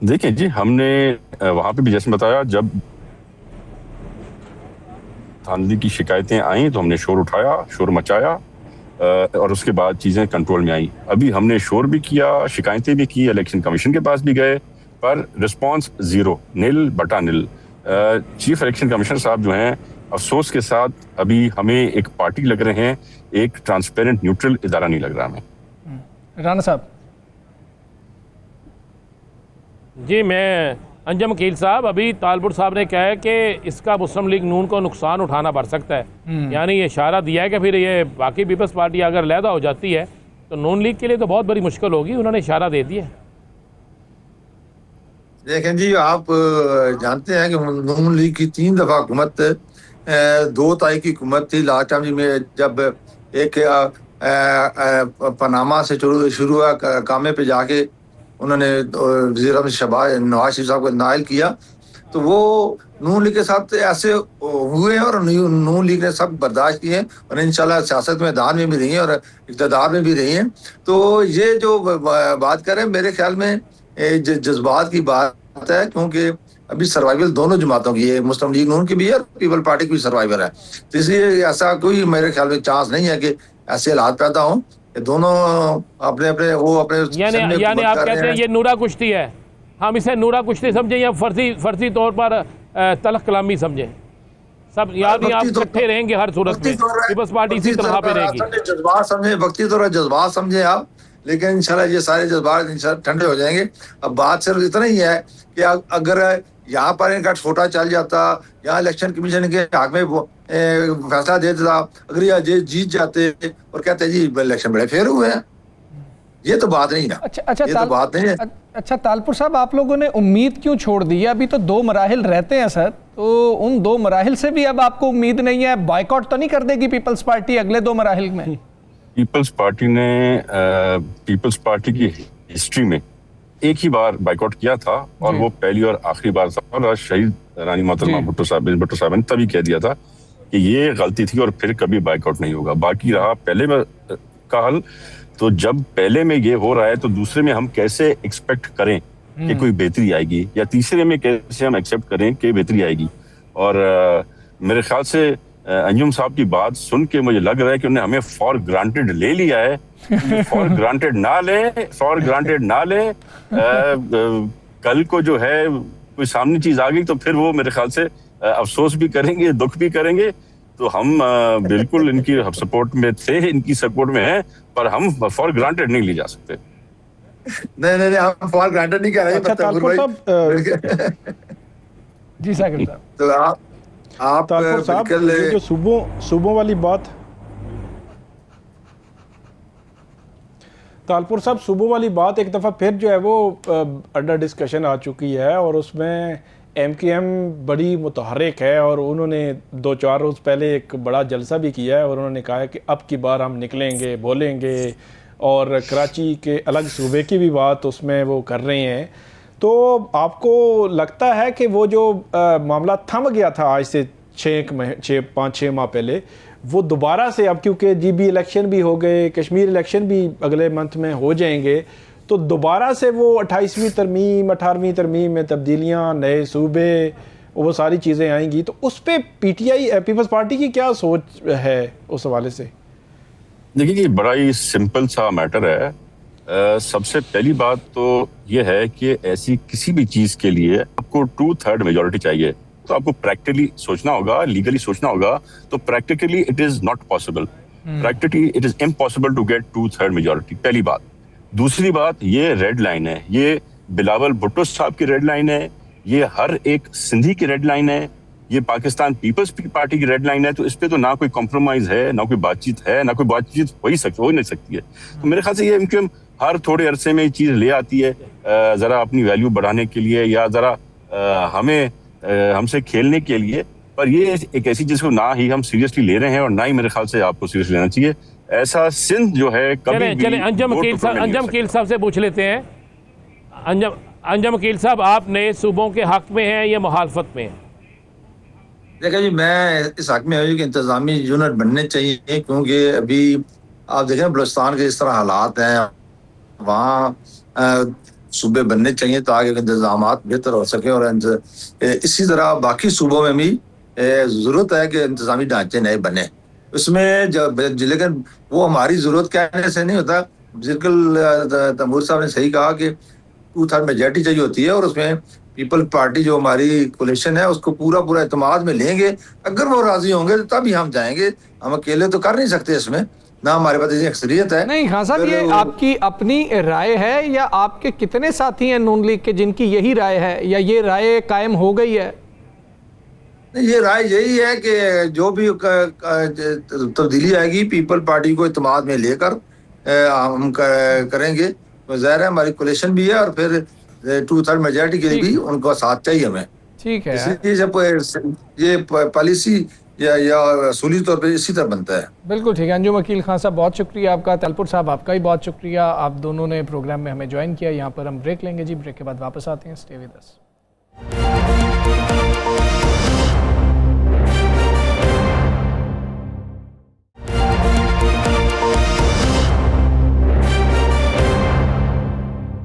देखिए जी, हमने वहाँ पे भी जैसे बताया, जब धांधली की शिकायतें आई तो हमने शोर मचाया और उसके बाद चीज़ें कंट्रोल में आई। अभी हमने शोर भी किया, शिकायतें भी की, इलेक्शन कमीशन के पास भी गए, पर रिस्पांस ज़ीरो, नील बटा नील। चीफ इलेक्शन कमिश्नर साहब जो हैं, अफसोस के साथ अभी हमें एक पार्टी लग रहे हैं, एक ट्रांसपेरेंट न्यूट्रल इदारा नहीं लग रहा हमें। राना साहब। जी, मैं अंजम वकील साहब, अभी तालपुर साहब ने कहा है कि इसका मुस्लिम लीग नून को नुकसान उठाना पड़ सकता है, यानी ये इशारा दिया है कि फिर ये बाकी पीपल्स पार्टी अगर लहदा हो जाती है तो नून लीग के लिए तो बहुत बड़ी मुश्किल होगी। उन्होंने इशारा दे दिया। देखें जी, आप जानते हैं कि नून लीग की 3 दफा हुकूमत, 2 तारीख की हुकूमत थी लास्ट टाइम जी में, जब एक पनामा से शुरू हुआ, कामे पे जाके उन्होंने वज़ीर-ए-आज़म नवाज शरीफ साहब को नाइल किया, तो वो नून लीग के साथ ऐसे हुए और नून लीग ने सब बर्दाश्त किए और इंशाल्लाह सियासत में मैदान में भी रही हैं और इक़्तिदार में भी रही हैं। तो ये जो बात कर रहे हैं, मेरे ख्याल में जज्बात की बात है, क्योंकि अभी सर्वाइवल दोनों जमातों की है, मुस्लिम लीग नून की भी है और पीपल पार्टी की भी सर्वाइवल है। तो इसलिए ऐसा कोई मेरे ख्याल में चांस नहीं है कि ऐसे हालात पैदा हों। दोनों अपने अपने यानी आप कहते हैं ये नूरा कुश्ती है, हम इसे नूरा कुश्ती समझें या फर्जी तौर पर तलख कलामी समझें? सब याद नहीं, आप इकट्ठे रहेंगे हर सूरत में, पीपल्स पार्टी इसी तरह पे रहेगी। जज्बात समझे, वक्ती तौर पर जज्बात समझे आप, लेकिन इंशाल्लाह ये सारे जज्बात इंशाल्लाह ठंडे हो जाएंगे। अब बात सिर्फ इतना ही है कि अगर यहाँ पर इनका छोटा चल जाता, यहाँ इलेक्शन कमीशन के हक में फैसला दे देता, अगर ये जीत जाते और कहते जी इलेक्शन बड़े फेयर हुए हैं, ये तो बात नहीं ना। अच्छा, ये तो बात नहीं है। अच्छा तालपुर साहब, आप लोगों ने उम्मीद क्यों छोड़ दी है? अभी तो 2 मराहिल रहते हैं सर, तो उन 2 मराहिल से भी अब आपको उम्मीद नहीं है? बॉयकॉट तो नहीं कर देगी पीपल्स पार्टी अगले 2 मराहिल में? पीपल्स पार्टी ने पीपल्स पार्टी की हिस्ट्री में एक ही बार बाइकआउट किया था और वो पहली और आखिरी बार था, और शहीद रानी मोहतरमा भुट्टो साहब ने तभी कह दिया था कि ये गलती थी और फिर कभी बाइकआउट नहीं होगा। बाकी रहा पहले में का हल, तो जब पहले में ये हो रहा है तो दूसरे में हम कैसे एक्सपेक्ट करें कि कोई बेहतरी आएगी, या तीसरे में कैसे हम एक्सेप्ट करें कि बेहतरी आएगी। और मेरे ख्याल से अंजुम साहब की बात सुन के मुझे लग रहा है कि उन्हें हमें फॉर ग्रांटेड ले लिया है। फॉर ग्रांटेड ना ले, कल को जो है कोई सामने चीज आ गई तो फिर वो मेरे ख्याल से अफसोस भी करेंगे, दुख भी करेंगे। तो हम बिल्कुल इनकी सपोर्ट में थे, इनकी सपोर्ट में हैं, पर हम फॉर ग्रांटेड नहीं ले जा सकते। नहीं, हम फॉर ग्रांटेड नहीं कह रहे। अच्छा तालपुर साहब, जी साकिब साहब, तो आप तालपुर साहब, ये जो सूबों वाली बात, तालपुर साहब सूबों वाली बात एक दफ़ा फिर जो है वो अंडर डिस्कशन आ चुकी है और उसमें MKM बड़ी मुतहर्रिक है और उन्होंने 2-4 रोज़ पहले एक बड़ा जलसा भी किया है और उन्होंने कहा है कि अब की बार हम निकलेंगे, बोलेंगे, और कराची के अलग सूबे की भी बात उसमें वो कर रहे हैं। तो आपको लगता है कि वो जो मामला थम गया था आज से 5-6 माह पहले, वो दोबारा से अब, क्योंकि GB इलेक्शन भी हो गए, कश्मीर इलेक्शन भी अगले मंथ में हो जाएंगे, तो दोबारा से वो 28वीं तरमीम 18वीं तरमीम में तब्दीलियाँ, नए सूबे, वो सारी चीज़ें आएंगी, तो उस पर PTI पीपल्स पार्टी की क्या सोच है उस हवाले से? देखिए, ये बड़ा ही सिंपल सा मैटर है। सबसे पहली बात तो ये है कि ऐसी किसी भी चीज़ के लिए आपको 2/3 मेजॉरिटी चाहिए, तो आपको प्रैक्टिकली सोचना होगा, लीगली सोचना होगा। तो practically it is not possible, practically it is impossible to get 2/3 majority, पहली बात। दूसरी बात, ये रेड लाइन है, ये बिलावल भुट्टो साहब की रेड लाइन है, ये हर एक सिंधी की रेड लाइन है, ये पाकिस्तान पीपल्स पार्टी की रेड लाइन है। तो इस पे तो ना कोई कॉम्प्रोमाइज है, ना कोई बातचीत है, ना कोई बातचीत हो नहीं सकती है। तो मेरे ख्याल से ये MKM हर थोड़े अरसे में ये चीज़ ले आती है, ज़रा अपनी वैल्यू बढ़ाने के लिए या ज़रा हमसे खेलने के लिए। पर ये एक ऐसी चीज़ को ना ही हम सीरियसली ले रहे हैं और ना ही मेरे ख्याल से आपको सीरियस लेना चाहिए। ऐसा सिंध जो है कभी चले अंजम वकील साहब से पूछ लेते हैं। अंजम वकील साहब, आप नए सूबों के हक में हैं या मुखालफत में हैं? देखिए जी, मैं इस हक में हूँ कि इंतजामी यूनिट बनने चाहिए, क्योंकि अभी आप देखें बलूचिस्तान के इस तरह हालात हैं, वहाँ सूबे बनने चाहिए ताकि इंतजाम बेहतर हो सके। और इसी तरह बाकी सूबों में भी जरूरत है कि इंतजामी ढांचे नए बने उसमें लेकिन वो हमारी जरूरत कहने से नहीं होता। बिल्कुल तैमूर साहब ने सही कहा कि 2/3 मेजॉरिटी चाहिए होती है और उसमें पीपल पार्टी जो हमारी कोलिशन है उसको पूरा एतमाद में लेंगे। अगर वो राजी होंगे तो तभी हम जाएंगे, हम अकेले तो कर नहीं सकते इसमें, ना हमारे पास इतनी अक्सरियत है। नहीं खान साहब, ये आपकी अपनी राय है या आपके कितने साथी हैं नून लीग के जिनकी यही राय है, या ये राय कायम हो गई है? ये राय यही है कि जो भी तब्दीली आएगी पीपल पार्टी को इत्तेमाद में लेकर हम करेंगे। तो ज़ाहिर है हमारी कोलिशन भी है और फिर 2/3 मेजॉरिटी के लिए भी उनका साथ चाहिए हमें। ठीक है, इसलिए जब ये पॉलिसी या असूली तौर पर इसी तरह बनता है। बिल्कुल ठीक है। अंजुम अकील खान साहब बहुत शुक्रिया आपका, तलपुर साहब आपका भी बहुत शुक्रिया, आप दोनों ने प्रोग्राम में हमें ज्वाइन किया। यहाँ पर हम ब्रेक लेंगे जी, ब्रेक के बाद वापस आते हैं। Stay with us.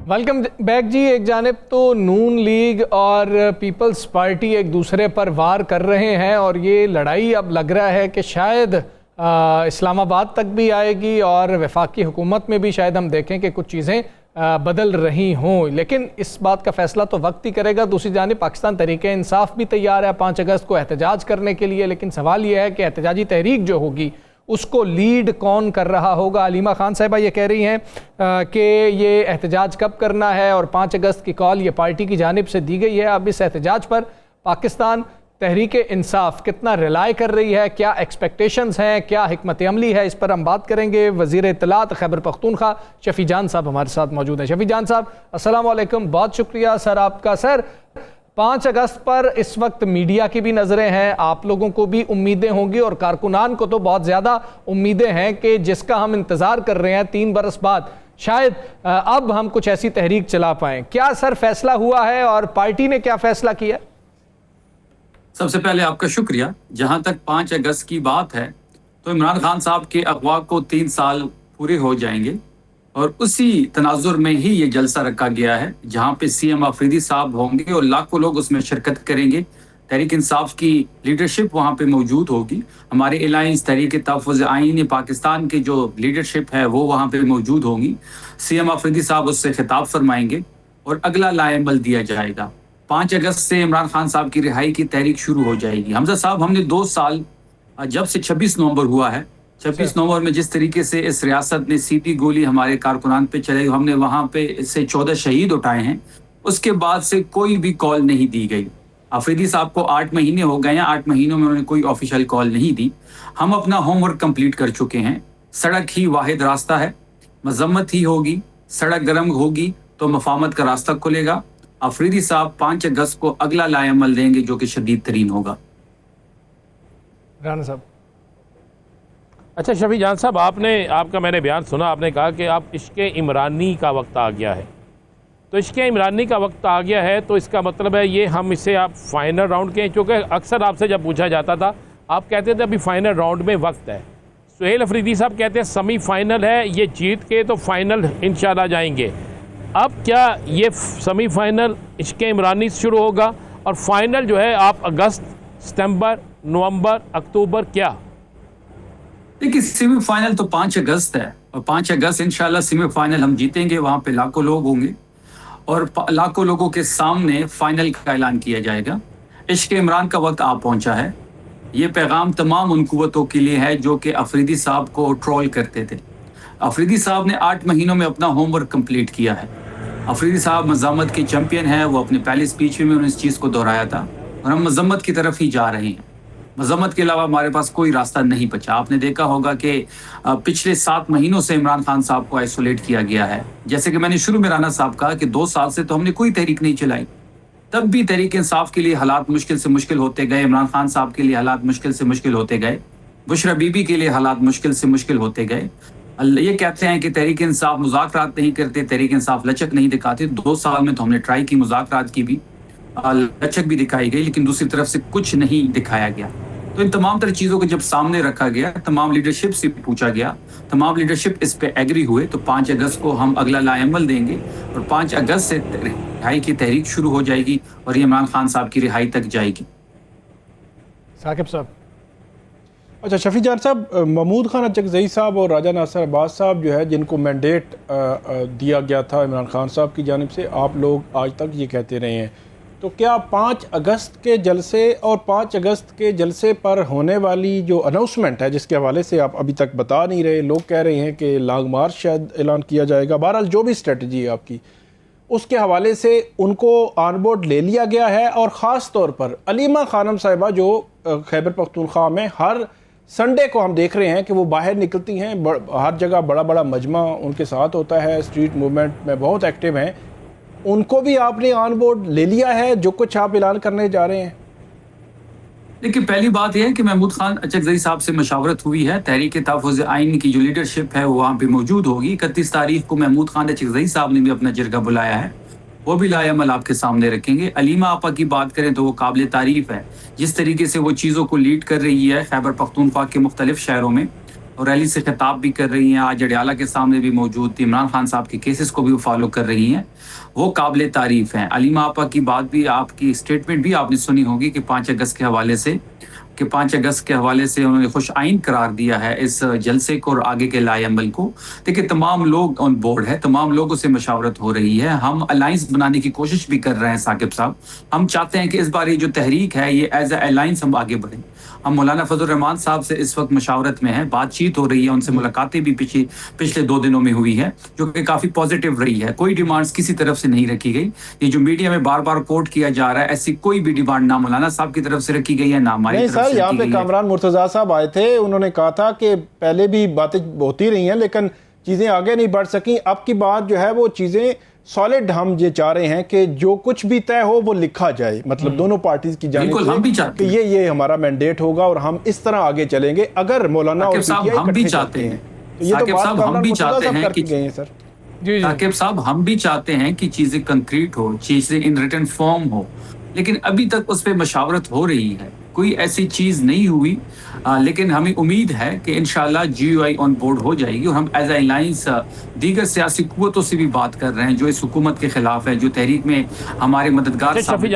Welcome back जी। एक जानिब तो नून लीग और पीपल्स पार्टी एक दूसरे पर वार कर रहे हैं और ये लड़ाई अब लग रहा है कि शायद इस्लामाबाद तक भी आएगी और वफाकी हुकूमत में भी शायद हम देखें कि कुछ चीज़ें बदल रही हों। लेकिन इस बात का फैसला तो वक्त ही करेगा। दूसरी जानिब पाकिस्तान तहरीक इंसाफ भी तैयार है 5 अगस्त को एहतजाज करने के लिए, लेकिन सवाल यह है कि एहतजाजी तहरीक जो होगी उसको लीड कौन कर रहा होगा। अलीमा खान साहिबा ये कह रही हैं कि ये एहतजाज कब करना है और 5 अगस्त की कॉल ये पार्टी की जानिब से दी गई है। अब इस एहतजाज पर पाकिस्तान तहरीक इंसाफ कितना रिलाई कर रही है, क्या एक्सपेक्टेशंस हैं, क्या हिकमत अमली है, इस पर हम बात करेंगे। वज़ीर इत्तलात खैबर पख्तूनख्वा शफी जान साहब हमारे साथ मौजूद हैं। शफी जान साहब अस्सलाम वालेकुम, बहुत शुक्रिया सर आपका। सर 5 अगस्त पर इस वक्त मीडिया की भी नज़रें हैं, आप लोगों को भी उम्मीदें होंगी और कारकुनान को तो बहुत ज़्यादा उम्मीदें हैं कि जिसका हम इंतज़ार कर रहे हैं 3 बरस बाद शायद अब हम कुछ ऐसी तहरीक चला पाएँ। क्या सर फैसला हुआ है और पार्टी ने क्या फैसला किया? सबसे पहले आपका शुक्रिया। जहां तक 5 अगस्त की बात है तो इमरान खान साहब के अगवा को 3 साल पूरे हो जाएंगे और उसी तनाजुर में ही ये जलसा रखा गया है जहां पे सीएम अफरीदी साहब होंगे और लाखों लोग उसमें शिरकत करेंगे। तहरीक इंसाफ की लीडरशिप वहां पे मौजूद होगी। हमारे अलायंस तहरीक तहफ़्फ़ुज़ आईन पाकिस्तान की जो लीडरशिप है वो वहां पे मौजूद होगी। सीएम अफरीदी साहब उससे खिताब फरमाएंगे और अगला लाएमल दिया जाएगा। 5 अगस्त से इमरान खान साहब की रिहाई की तहरीक शुरू हो जाएगी। हमजा साहब, हमने 2 साल जब से 26 नवंबर हुआ है, 26 नवंबर में जिस तरीके से इस रियासत ने सीधी गोली हमारे कारकुनान पे चलाई, हमने वहां पे इससे 14 शहीद उठाए हैं। उसके बाद से कोई भी कॉल नहीं दी गई। अफरीदी साहब को 8 महीने हो गए हैं, 8 महीनों में उन्होंने कोई ऑफिशियल कॉल नहीं दी। हम अपना होमवर्क कंप्लीट कर चुके हैं। सड़क ही वाहिद रास्ता है, मजम्मत ही होगी। सड़क गर्म होगी तो मफामत का रास्ता खुलेगा। अफरीदी साहब 5 अगस्त को अगला लाएमल देंगे जो कि शदीद तरीन होगा। राना साहब। अच्छा शफी जान साहब, आपका मैंने बयान सुना, आपने कहा कि अब इश्क़ इमरानी का वक्त आ गया है। तो इश्क़ इमरानी का वक्त आ गया है तो इसका मतलब है ये हम इसे आप फाइनल राउंड के, क्योंकि अक्सर आपसे जब पूछा जाता था आप कहते थे अभी फाइनल राउंड में वक्त है। सुहेल अफरीदी साहब कहते हैं सेमीफाइनल है, ये जीत के तो फाइनल इंशाल्लाह जाएंगे। अब क्या ये सेमीफाइनल इश्क़ इमरानी से शुरू होगा और फाइनल जो है आप अगस्त, सितंबर, नवंबर, अक्टूबर क्या? देखिए सेमीफाइनल तो 5 अगस्त है और 5 अगस्त इंशाल्लाह सेमीफाइनल हम जीतेंगे। वहां पे लाखों लोग होंगे और लाखों लोगों के सामने फाइनल का ऐलान किया जाएगा। इश्क़ इमरान का वक्त आ पहुंचा है। ये पैगाम तमाम उन कुव्वतों के लिए है जो कि अफरीदी साहब को ट्रोल करते थे। अफरीदी साहब ने 8 महीनों में अपना होमवर्क कंप्लीट किया है। अफरीदी साहब मज़ामत के चैंपियन हैं। वो अपने पहले स्पीच में उन्होंने इस चीज़ को दोहराया था और हम मज़म्मत की तरफ ही जा रहे हैं। मज़म्मत के अलावा हमारे पास कोई रास्ता नहीं बचा। आपने देखा होगा कि पिछले 7 महीनों से इमरान खान साहब को आइसोलेट किया गया है। जैसे कि मैंने शुरू में राना साहब कहा कि 2 साल से तो हमने कोई तहरीक नहीं चलाई, तब भी तहरीक इंसाफ के लिए हालात मुश्किल से मुश्किल होते गए। इमरान खान साहब के लिए हालात मुश्किल से मुश्किल होते गए। बुशरा बीबी के लिए हालात मुश्किल से मुश्किल होते गए। ये कहते हैं कि तहरीक इंसाफ मुज़ाकरात नहीं करते, तहरीक इंसाफ लचक नहीं दिखाते। 2 साल में तो हमने ट्राई की, मुज़ाकरात की भी, लचक भी दिखाई गई, लेकिन दूसरी तरफ से कुछ नहीं दिखाया गया। तो इन तमाम तरह चीज़ों को जब सामने रखा गया, तमाम लीडरशिप से पूछा गया, तमाम लीडरशिप इस पे एग्री हुए, तो 5 अगस्त को हम अगला लाएअमल देंगे और 5 अगस्त से रिहाई की तहरीक शुरू हो जाएगी और ये इमरान खान साहब की रिहाई तक जाएगी। साकिब साहब। अच्छा शफी जान साहब, महमूद खान अचकज़ई साहब और राजा नासिर अब्बास साहब जो है जिनको मैंडेट दिया गया था इमरान खान साहब की जानिब से, आप लोग आज तक ये कहते रहे हैं, तो क्या 5 अगस्त के जलसे और 5 अगस्त के जलसे पर होने वाली जो अनाउंसमेंट है जिसके हवाले से आप अभी तक बता नहीं रहे, लोग कह रहे हैं कि लॉन्ग मार्च शायद ऐलान किया जाएगा, बहरहाल जो भी स्ट्रेटजी है आपकी उसके हवाले से उनको ऑन बोर्ड ले लिया गया है, और ख़ास तौर पर अलीमा खानम साहिबा जो खैबर पख्तूनख्वा में हर संडे को हम देख रहे हैं कि वो बाहर निकलती हैं, हर जगह बड़ा बड़ा मजमा उनके साथ होता है, स्ट्रीट मूवमेंट में बहुत एक्टिव हैं, उनको भी आपने ऑन बोर्ड ले लिया है जो कुछ आप ऐलान करने जा रहे हैं? देखिए, पहली बात यह है कि महमूद खान अचकज़ई साहब से मशावरत हुई है, तहरीक तहफ़्फ़ुज़ आइन की जो लीडरशिप है वो वहाँ पे मौजूद होगी। 31 तारीख को महमूद खान अचकज़ई साहब ने भी अपना जरगा बुलाया है, वो भी लाएअमल आपके सामने रखेंगे। अलीमा आपा की बात करें तो वो काबिल तारीफ़ है, जिस तरीके से वो चीज़ों को लीड कर रही है खैबर पख्तूनख्वा के मुख्तलिफ शहरों में, और रैली से खिताब भी कर रही हैं। आज अडियाला के सामने भी मौजूद थी, इमरान खान साहब के केसेस को भी वो फॉलो कर रही हैं, वो काबिल तारीफ़ हैं। अलीमा आपा की बात भी, आपकी स्टेटमेंट भी आपने सुनी होगी कि 5 अगस्त के हवाले से उन्होंने खुश आइन करार दिया है इस जलसे को और आगे के लाएअमल को। देखिए, तमाम लोग ऑन बोर्ड है, तमाम लोगों से मशावरत हो रही है, हम अलायंस बनाने की कोशिश भी कर रहे हैं। साकिब साहब, हम चाहते हैं कि इस बार ये जो तहरीक है ये एज ए अलायंस हम आगे बढ़ें। हम मौलाना फजल रहमान साहब से इस वक्त मशावरत में है, बातचीत हो रही है, उनसे मुलाकातें भी पिछले 2 दिनों में हुई है, जो कि काफ़ी पॉजिटिव रही है। कोई डिमांड्स किसी तरफ से नहीं रखी गई। ये जो मीडिया में बार बार कोट किया जा रहा है, ऐसी कोई भी डिमांड ना मौलाना साहब की तरफ से रखी गई है, ना हमारी तरफ से रखी गई है। यहाँ पे कामरान मुर्तज़ा साहब आए थे, उन्होंने कहा था कि पहले भी बातें होती रही हैं लेकिन चीज़ें आगे नहीं बढ़ सकी। अब की बात जो है वो चीज़ें सॉलिड, हम ये चाह रहे हैं कि जो कुछ भी तय हो वो लिखा जाए, मतलब दोनों पार्टीज की जानिब से हम भी चाहते कि ये हमारा मैंडेट होगा और हम इस तरह आगे चलेंगे। अगर मौलाना और पीटीआई हम भी चाहते हैं, ये तो बात हम भी चाहते हैं कि सर साकिब साहब, हम भी चाहते हैं कि चीजें कंक्रीट हो, चीजें इन रिटन फॉर्म हो, लेकिन अभी तक उस पर मशावरत हो रही है, कोई ऐसी चीज नहीं हुई। लेकिन हमें उम्मीद है कि इंशाल्लाह GUI ऑन बोर्ड हो जाएगी और हम एज ए अलायंस दीगर सियासी कुव्वतों से भी बात कर रहे हैं जो इस हुकूमत के खिलाफ है, जो तहरीक में हमारे मददगार। शफी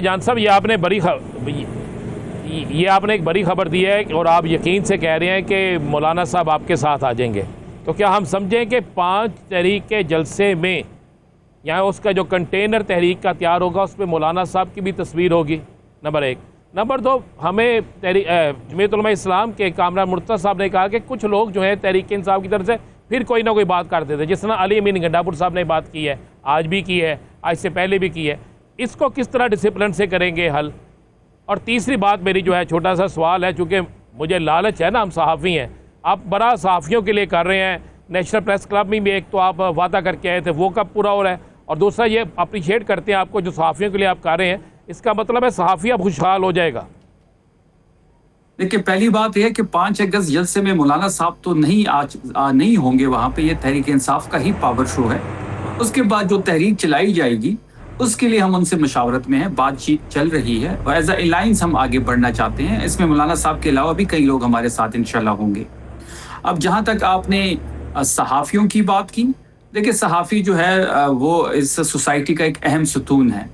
जान साहब, ये आपने एक बड़ी खबर दी है और आप यकीन से कह रहे हैं कि मौलाना साहब आपके साथ आ जाएंगे, तो क्या हम समझें कि 5 तहरीक के जलसे में यहाँ उसका जो कंटेनर तहरीक का तैयार होगा उस पर मौलाना साहब की भी तस्वीर होगी? नंबर 1। नंबर 2, हमें जमीयत उलमा इस्लाम के कामरान मुर्तज़ा साहब ने कहा कि कुछ लोग जो है तहरीक इंसाफ की तरफ से फिर कोई ना कोई बात करते थे, जिस तरह अली अमीन गंडापुर साहब ने बात की है, आज भी की है, आज से पहले भी की है। इसको किस तरह डिसिप्लिन से करेंगे हल? और तीसरी बात मेरी जो है, छोटा सा सवाल है, चूँकि मुझे लालच है ना, हम सहाफ़ी हैं, आप बड़ा सहाफ़ियों के लिए कर रहे हैं, नेशनल प्रेस क्लब में भी एक तो आप वादा करके आए थे, वो कब पूरा हो रहा है? और दूसरा ये अप्रिशिएट करते हैं आपको जो सहाफ़ियों के लिए आप कर रहे हैं, इसका मतलब है सहाफ़ी अब खुशहाल हो जाएगा। देखिए, पहली बात यह है कि 5 अगस्त जलसे में मौलाना साहब तो नहीं होंगे वहाँ पे, ये तहरीक इंसाफ का ही पावर शो है। उसके बाद जो तहरीक चलाई जाएगी उसके लिए हम उनसे मशावरत में हैं, बातचीत चल रही है और एज ए अलायंस हम आगे बढ़ना चाहते हैं। इसमें मौलाना साहब के अलावा भी कई लोग हमारे साथ इंशाल्लाह होंगे। अब जहाँ तक आपने सहाफ़ियों की बात की, देखिए सहाफ़ी जो है वो इस सोसाइटी का एक अहम सुतून है।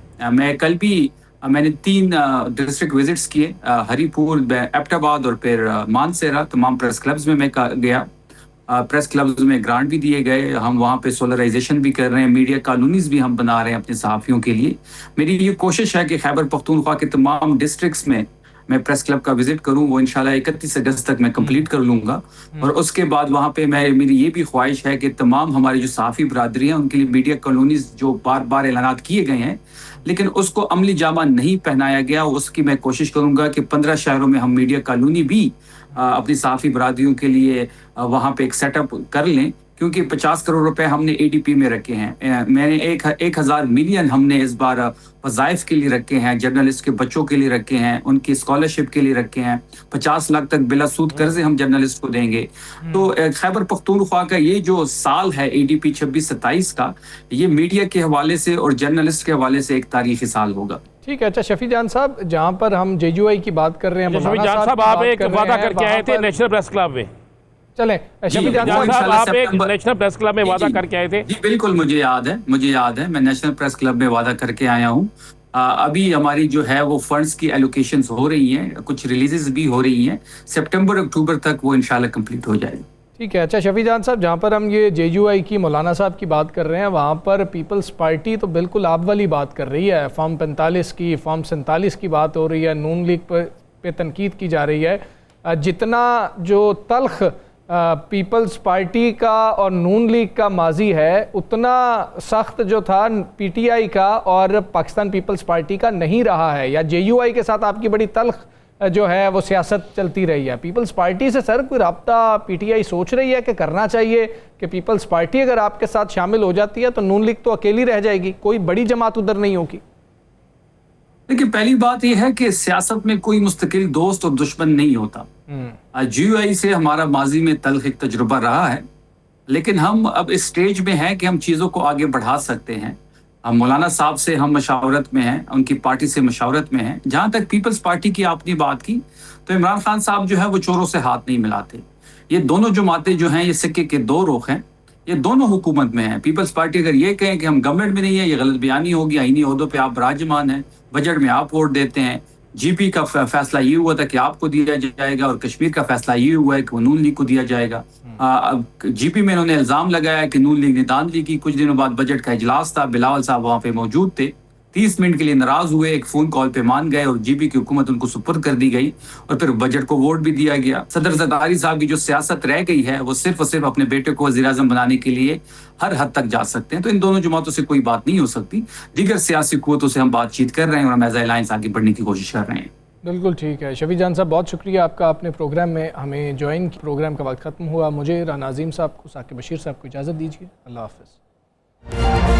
मैंने 3 डिस्ट्रिक्ट विजिट्स किए, हरीपुर, एबटाबाद और फिर मानसेरा। तमाम प्रेस क्लब्स में मैं गया, प्रेस क्लब्स में ग्रांट भी दिए गए, हम वहाँ पे सोलराइजेशन भी कर रहे हैं, मीडिया कॉलोनीज भी हम बना रहे हैं अपने सहाफ़ियों के लिए। मेरी ये कोशिश है कि खैबर पख्तूनख्वा के तमाम डिस्ट्रिक्ट्स में मैं प्रेस क्लब का विजिट करूं, वो इंशाल्लाह 31 अगस्त तक मैं कंप्लीट कर लूँगा। और उसके बाद वहाँ पे मेरी ये भी ख्वाहिश है कि तमाम हमारी जो सहाफ़ी बरादरी हैं उनके लिए मीडिया कॉलोनीज जो बार बार ऐलानात किए गए हैं लेकिन उसको अमली जामा नहीं पहनाया गया, उसकी मैं कोशिश करूँगा कि 15 शहरों में हम मीडिया कॉलोनी भी अपनी सहाफ़ी बरादरियों के लिए वहाँ पे एक सेटअप कर लें, क्योंकि 50 करोड़ रुपए हमने ADP में रखे हैं। मैंने 1000 मिलियन हमने इस बार वज़ाइफ के लिए रखे हैं, जर्नलिस्ट के बच्चों के लिए रखे हैं, उनकी स्कॉलरशिप के लिए रखे हैं। 50 लाख तक बिला सूद कर्जे हम जर्नलिस्ट को देंगे। तो खैबर पख्तूनख्वा का ये जो साल है ADP 26-27 का, ये मीडिया के हवाले से और जर्नलिस्ट के हवाले से एक तारीखी साल होगा। ठीक है। अच्छा शफी जान साहब, जहाँ पर हम JUI की बात कर रहे हैं, शफी जान साहब आप एक वादा करके आए थे नेशनल प्रेस क्लब में। चले शफी जान वो साहब, इंशाल्लाह आप एक सितंबर- नेशनल प्रेस क्लब में वादा जी, करके आए थे। जी बिल्कुल, मुझे याद है, मैं नेशनल प्रेस क्लब में वादा करके आया हूँ। अभी हमारी जो है वो फंड्स की एलोकेशंस हो रही हैं, कुछ रिलीजेस भी हो रही हैं, सितंबर अक्टूबर तक वो इंशाल्लाह कंप्लीट हो जाएगी। ठीक है। अच्छा शफी जान साहब, जहाँ पर हम ये JUI की मौलाना साहब की बात कर रहे हैं, वहाँ पर पीपल्स पार्टी तो बिल्कुल आप वाली बात कर रही है। फॉर्म 45 की, फॉर्म 47 की बात हो रही है, नून लीग पे तनकीद की जा रही है। जितना जो तल्ख पीपल्स पार्टी का और नून लीग का माजी है, उतना सख्त जो था PTI का और पाकिस्तान पीपल्स पार्टी का नहीं रहा है। या JUI के साथ आपकी बड़ी तल्ख जो है वो सियासत चलती रही है। पीपल्स पार्टी से सर कोई रब्ता PTI सोच रही है कि करना चाहिए कि पीपल्स पार्टी अगर आपके साथ शामिल हो जाती है तो नून लीग तो अकेली रह जाएगी, कोई बड़ी जमात उधर नहीं होगी? देखिए, पहली बात यह है कि सियासत में कोई मुस्तकिल दोस्त और दुश्मन नहीं होता। JUI से हमारा माजी में तल्ख एक तजुर्बा रहा है, लेकिन हम अब इस स्टेज में हैं कि हम चीज़ों को आगे बढ़ा सकते हैं। हम मौलाना साहब से हम मशावरत में हैं, उनकी पार्टी से मशावरत में हैं। जहाँ तक पीपल्स पार्टी की आपने बात की, तो इमरान खान साहब जो है वो चोरों से हाथ नहीं मिलाते। ये दोनों जमातें जो हैं ये सिक्के के दो रुख हैं, ये दोनों हुकूमत में हैं। पीपल्स पार्टी अगर ये कहें कि हम गवर्नमेंट में नहीं है, ये गलत बयानी होगी। आईनी ओहदों पे आप विराजमान हैं, बजट में आप वोट देते हैं। GP का फैसला ये हुआ था कि आपको दिया जाएगा, और कश्मीर का फैसला ये हुआ है कि वो नून लीग को दिया जाएगा। GP में इन्होंने इल्जाम लगाया कि नून लीग ने धांधली की। कुछ दिनों बाद बजट का इजलास था, बिलावल साहब वहां पे मौजूद थे, 30 मिनट के लिए नाराज हुए, एक फोन कॉल पे मान गए और GP की हुकूमत उनको सुपुर्द कर दी गई, और फिर बजट को वोट भी दिया गया। सदर ज़रदारी साहब की जो सियासत रह गई है वो सिर्फ और सिर्फ अपने बेटे को वज़ीर-ए-आज़म बनाने के लिए हर हद तक जा सकते हैं। तो इन दोनों जमातों से कोई बात नहीं हो सकती। दीगर सियासी कुव्वतों से हम बातचीत कर रहे हैं और हम एज अलायंस आगे बढ़ने की कोशिश कर रहे हैं। बिल्कुल ठीक है। शफी जान साहब, बहुत शुक्रिया आपका, आपने प्रोग्राम में हमें ज्वाइन। प्रोग्राम का वक्त ख़त्म हुआ। मुझे राना अजीम साहब को, साकिब बशीर साहब को इजाज़त दीजिए। अल्लाह हाफ़िज़।